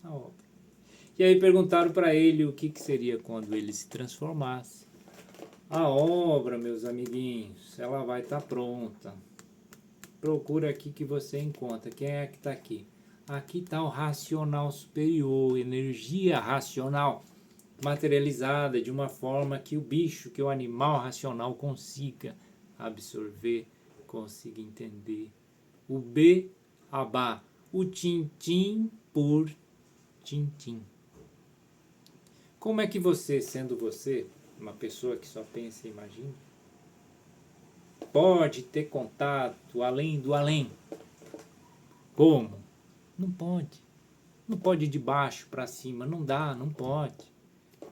a obra. E aí perguntaram para ele o que seria quando ele se transformasse. A obra, meus amiguinhos, ela vai estar pronta. Procura aqui que você encontra. Quem é que está aqui? Aqui está o racional superior, energia racional, materializada de uma forma que o bicho, que o animal racional consiga absorver, consiga entender. O beabá, o tintim por tintim. Como é que você, sendo você, uma pessoa que só pensa e imagina, pode ter contato além do além? Como? Não pode. Não pode ir de baixo para cima, não dá, não pode.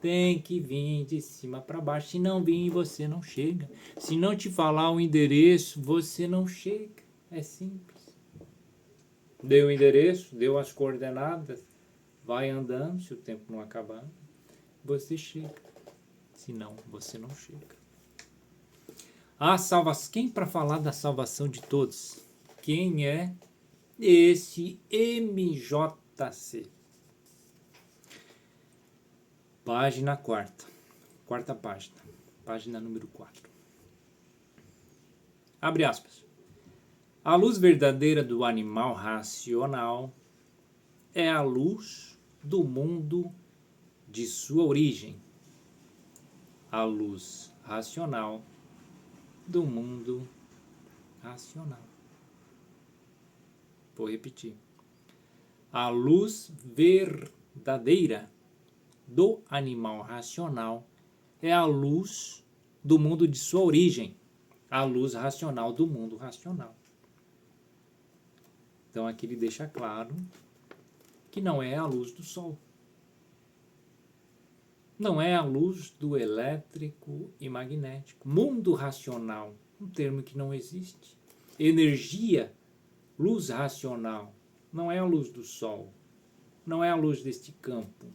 Tem que vir de cima para baixo. Se não vir, você não chega. Se não te falar o endereço, você não chega. É simples. Deu o endereço, deu as coordenadas, vai andando, se o tempo não acabar, você chega. Senão, você não chega. A salvação. Quem para falar da salvação de todos? Quem é esse MJC? Página 4. Quarta página. Página número 4. Abre aspas. A luz verdadeira do animal racional é a luz do mundo de sua origem. A luz racional do mundo racional. Vou repetir. A luz verdadeira do animal racional é a luz do mundo de sua origem. A luz racional do mundo racional. Então aqui ele deixa claro que não é a luz do sol. Não é a luz do elétrico e magnético. Mundo racional, um termo que não existe. Energia, luz racional, não é a luz do sol. Não é a luz deste campo.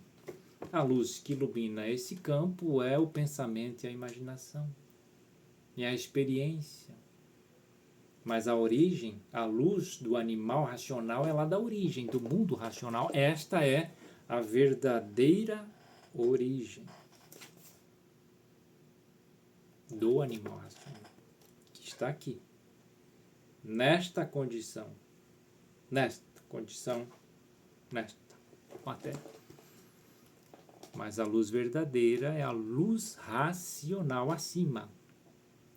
A luz que ilumina esse campo é o pensamento e a imaginação. E a experiência. Mas a origem, a luz do animal racional é lá da origem, do mundo racional. Esta é a verdadeira origem do animal racional, que está aqui, nesta condição, nesta matéria. Mas a luz verdadeira é a luz racional acima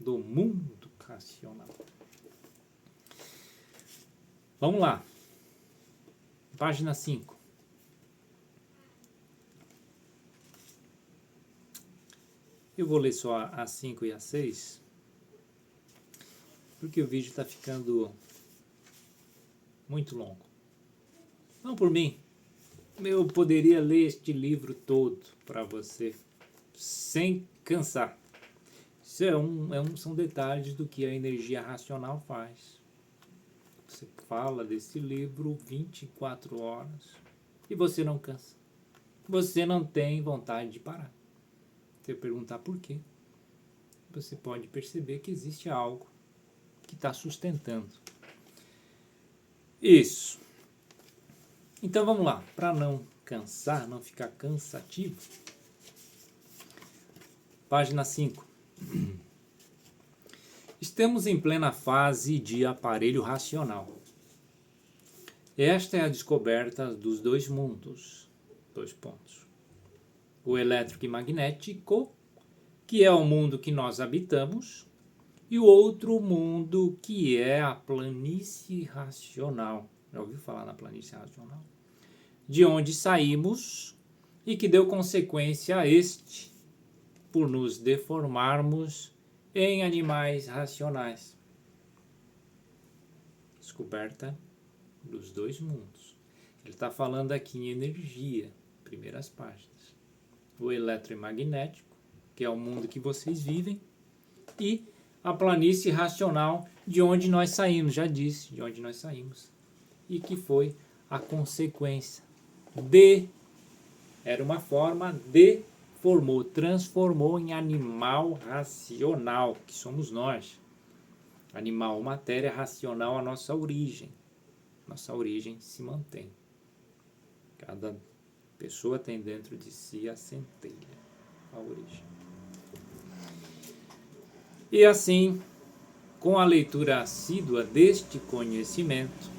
do mundo racional. Vamos lá. Página 5. Eu vou ler só a 5 e a 6, porque o vídeo está ficando muito longo. Não por mim. Eu poderia ler este livro todo para você, sem cansar. Isso são detalhes do que a energia racional faz. Você fala desse livro 24 horas e você não cansa. Você não tem vontade de parar. Você perguntar por quê, você pode perceber que existe algo que está sustentando isso. Então vamos lá, para não cansar, não ficar cansativo. Página 5. Estamos em plena fase de aparelho racional. Esta é a descoberta dos dois mundos. 2 pontos. O elétrico e magnético, que é o mundo que nós habitamos, e o outro mundo que é a planície racional. Já ouviu falar na planície racional? De onde saímos e que deu consequência a este, por nos deformarmos em animais racionais. Descoberta dos dois mundos. Ele está falando aqui em energia, primeiras páginas. O eletromagnético, que é o mundo que vocês vivem, e a planície racional, de onde nós saímos, já disse, de onde nós saímos, e que foi a consequência era uma forma de transformou em animal racional, que somos nós. Animal, matéria, racional, a nossa origem. Nossa origem se mantém. Cada pessoa tem dentro de si a centelha, a origem. E assim, com a leitura assídua deste conhecimento,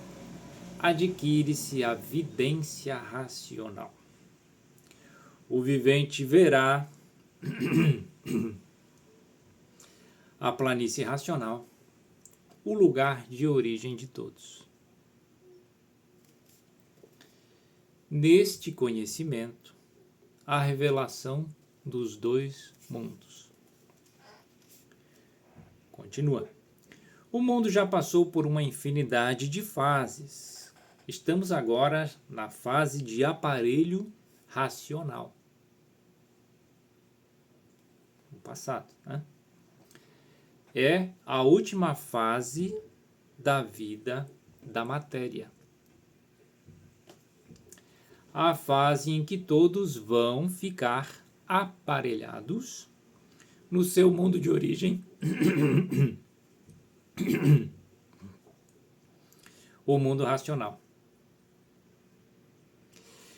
adquire-se a vidência racional. O vivente verá a planície racional, o lugar de origem de todos. Neste conhecimento, a revelação dos dois mundos. Continua. O mundo já passou por uma infinidade de fases. Estamos agora na fase de aparelho racional. No passado, né? É a última fase da vida da matéria. A fase em que todos vão ficar aparelhados no seu mundo de origem, o mundo racional.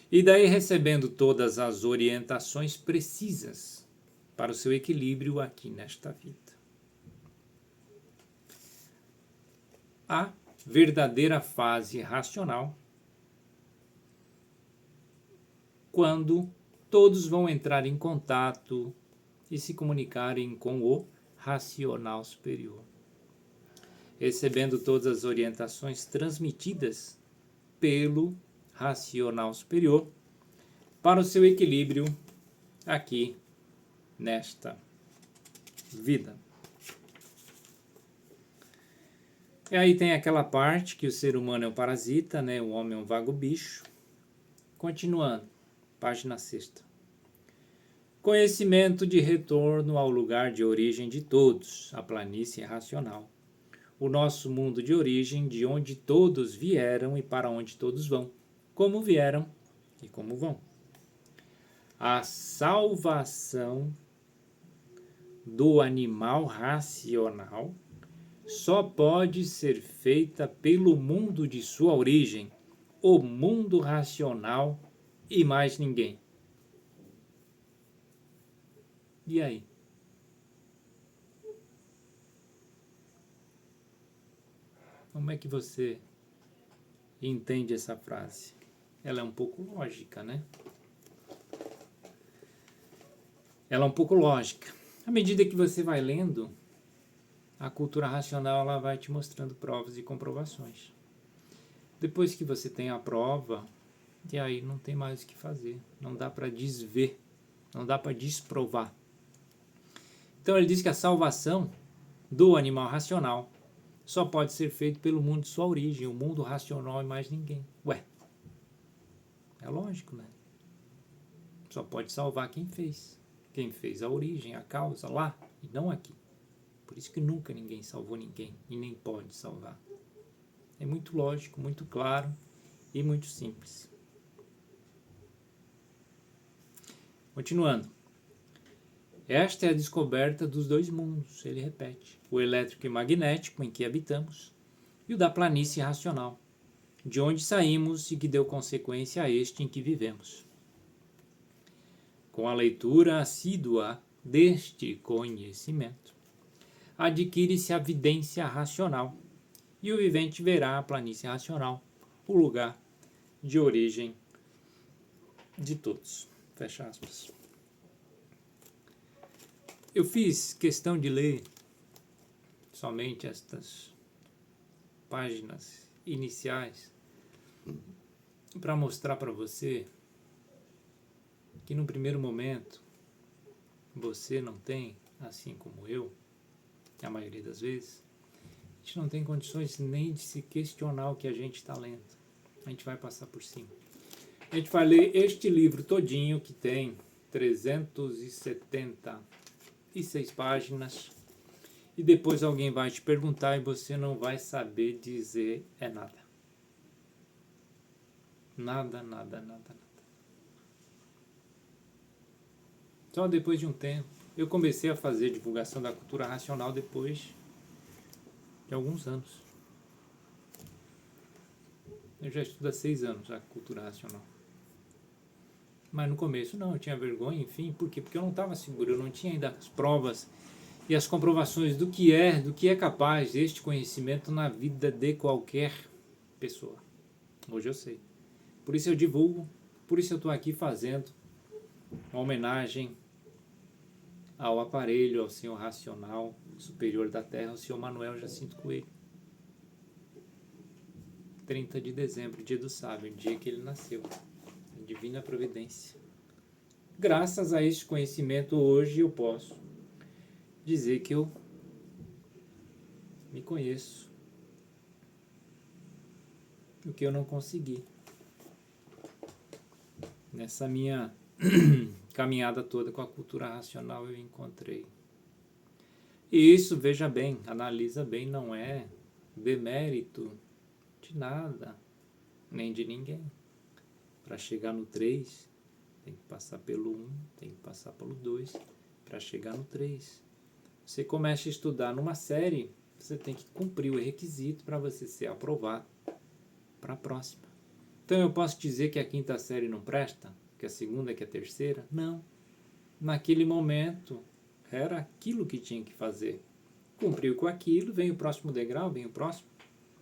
E daí recebendo todas as orientações precisas para o seu equilíbrio aqui nesta vida. A verdadeira fase racional, quando todos vão entrar em contato e se comunicarem com o racional superior, recebendo todas as orientações transmitidas pelo racional superior para o seu equilíbrio aqui nesta vida. E aí tem aquela parte que o ser humano é um parasita, né? O homem é um vago bicho. Continuando, página 6. Conhecimento de retorno ao lugar de origem de todos, a planície racional. O nosso mundo de origem, de onde todos vieram e para onde todos vão, como vieram e como vão. A salvação do animal racional só pode ser feita pelo mundo de sua origem, o mundo racional e mais ninguém. E aí? Como é que você entende essa frase? Ela é um pouco lógica, né? Ela é um pouco lógica. À medida que você vai lendo, a cultura racional ela vai te mostrando provas e comprovações. Depois que você tem a prova, e aí não tem mais o que fazer. Não dá para desver, não dá para desprovar. Então ele diz que a salvação do animal racional só pode ser feito pelo mundo de sua origem, o mundo racional e mais ninguém. Ué, é lógico, né? Só pode salvar quem fez. Quem fez a origem, a causa lá e não aqui. Por isso que nunca ninguém salvou ninguém e nem pode salvar. É muito lógico, muito claro e muito simples. Continuando. Esta é a descoberta dos dois mundos, ele repete. O elétrico e magnético em que habitamos e o da planície racional, de onde saímos e que deu consequência a este em que vivemos. Com a leitura assídua deste conhecimento, adquire-se a vidência racional e o vivente verá a planície racional, o lugar de origem de todos. Fecha aspas. Eu fiz questão de ler somente estas páginas iniciais para mostrar para você que no primeiro momento você não tem, assim como eu, a maioria das vezes, a gente não tem condições nem de se questionar o que a gente está lendo. A gente vai passar por cima. A gente vai ler este livro todinho, que tem 376 páginas, e depois alguém vai te perguntar e você não vai saber dizer nada. Nada. Só depois de um tempo. Eu comecei a fazer divulgação da cultura racional depois de alguns anos. Eu já estudo há 6 anos a cultura racional. Mas no começo não, eu tinha vergonha, enfim. Por quê? Porque eu não estava seguro, eu não tinha ainda as provas e as comprovações do que é capaz este conhecimento na vida de qualquer pessoa. Hoje eu sei. Por isso eu divulgo, por isso eu estou aqui fazendo uma homenagem ao aparelho, ao senhor racional superior da Terra, o senhor Manuel Jacinto Coelho. 30 de dezembro, dia do sábio, dia que ele nasceu. Divina providência. Graças a este conhecimento, hoje eu posso dizer que eu me conheço. O que eu não consegui nessa minha caminhada toda com a cultura racional eu encontrei. E isso, veja bem, analisa bem, não é demérito de nada, nem de ninguém. Para chegar no 3, tem que passar pelo 1, tem que passar pelo 2, para chegar no 3. Você começa a estudar numa série, você tem que cumprir o requisito para você ser aprovado para a próxima. Então eu posso dizer que a 5ª série não presta? Que a 2ª, que a 3ª? Não. Naquele momento, era aquilo que tinha que fazer. Cumpriu com aquilo, vem o próximo degrau, vem o próximo,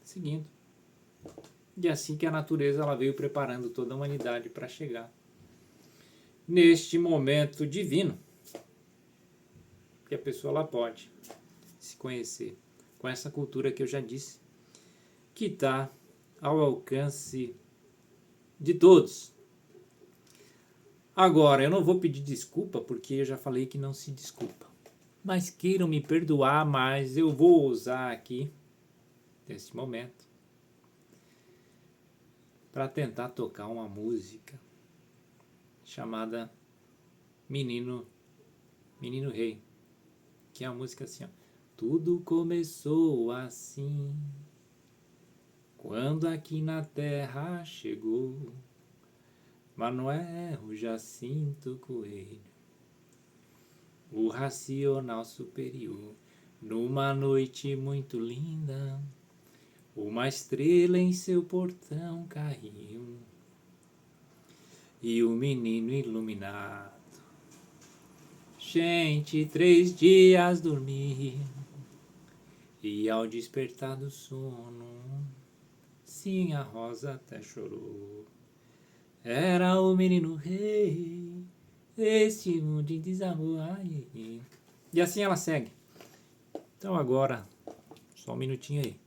seguindo. E assim que a natureza ela veio preparando toda a humanidade para chegar neste momento divino, que a pessoa ela pode se conhecer com essa cultura que eu já disse, que está ao alcance de todos. Agora, eu não vou pedir desculpa, porque eu já falei que não se desculpa. Mas queiram me perdoar, mas eu vou usar aqui, nesse momento, para tentar tocar uma música chamada Menino Rei, que é uma música assim, ó. Tudo começou assim, quando aqui na terra chegou Manuel Jacinto Coelho, o racional superior. Numa noite muito linda, uma estrela em seu portão caiu, e o menino iluminado. Gente, 3 dias dormi, e ao despertar do sono, sim, a rosa até chorou. Era o menino rei, este mundo de desamor. E assim ela segue. Então agora, só um minutinho aí.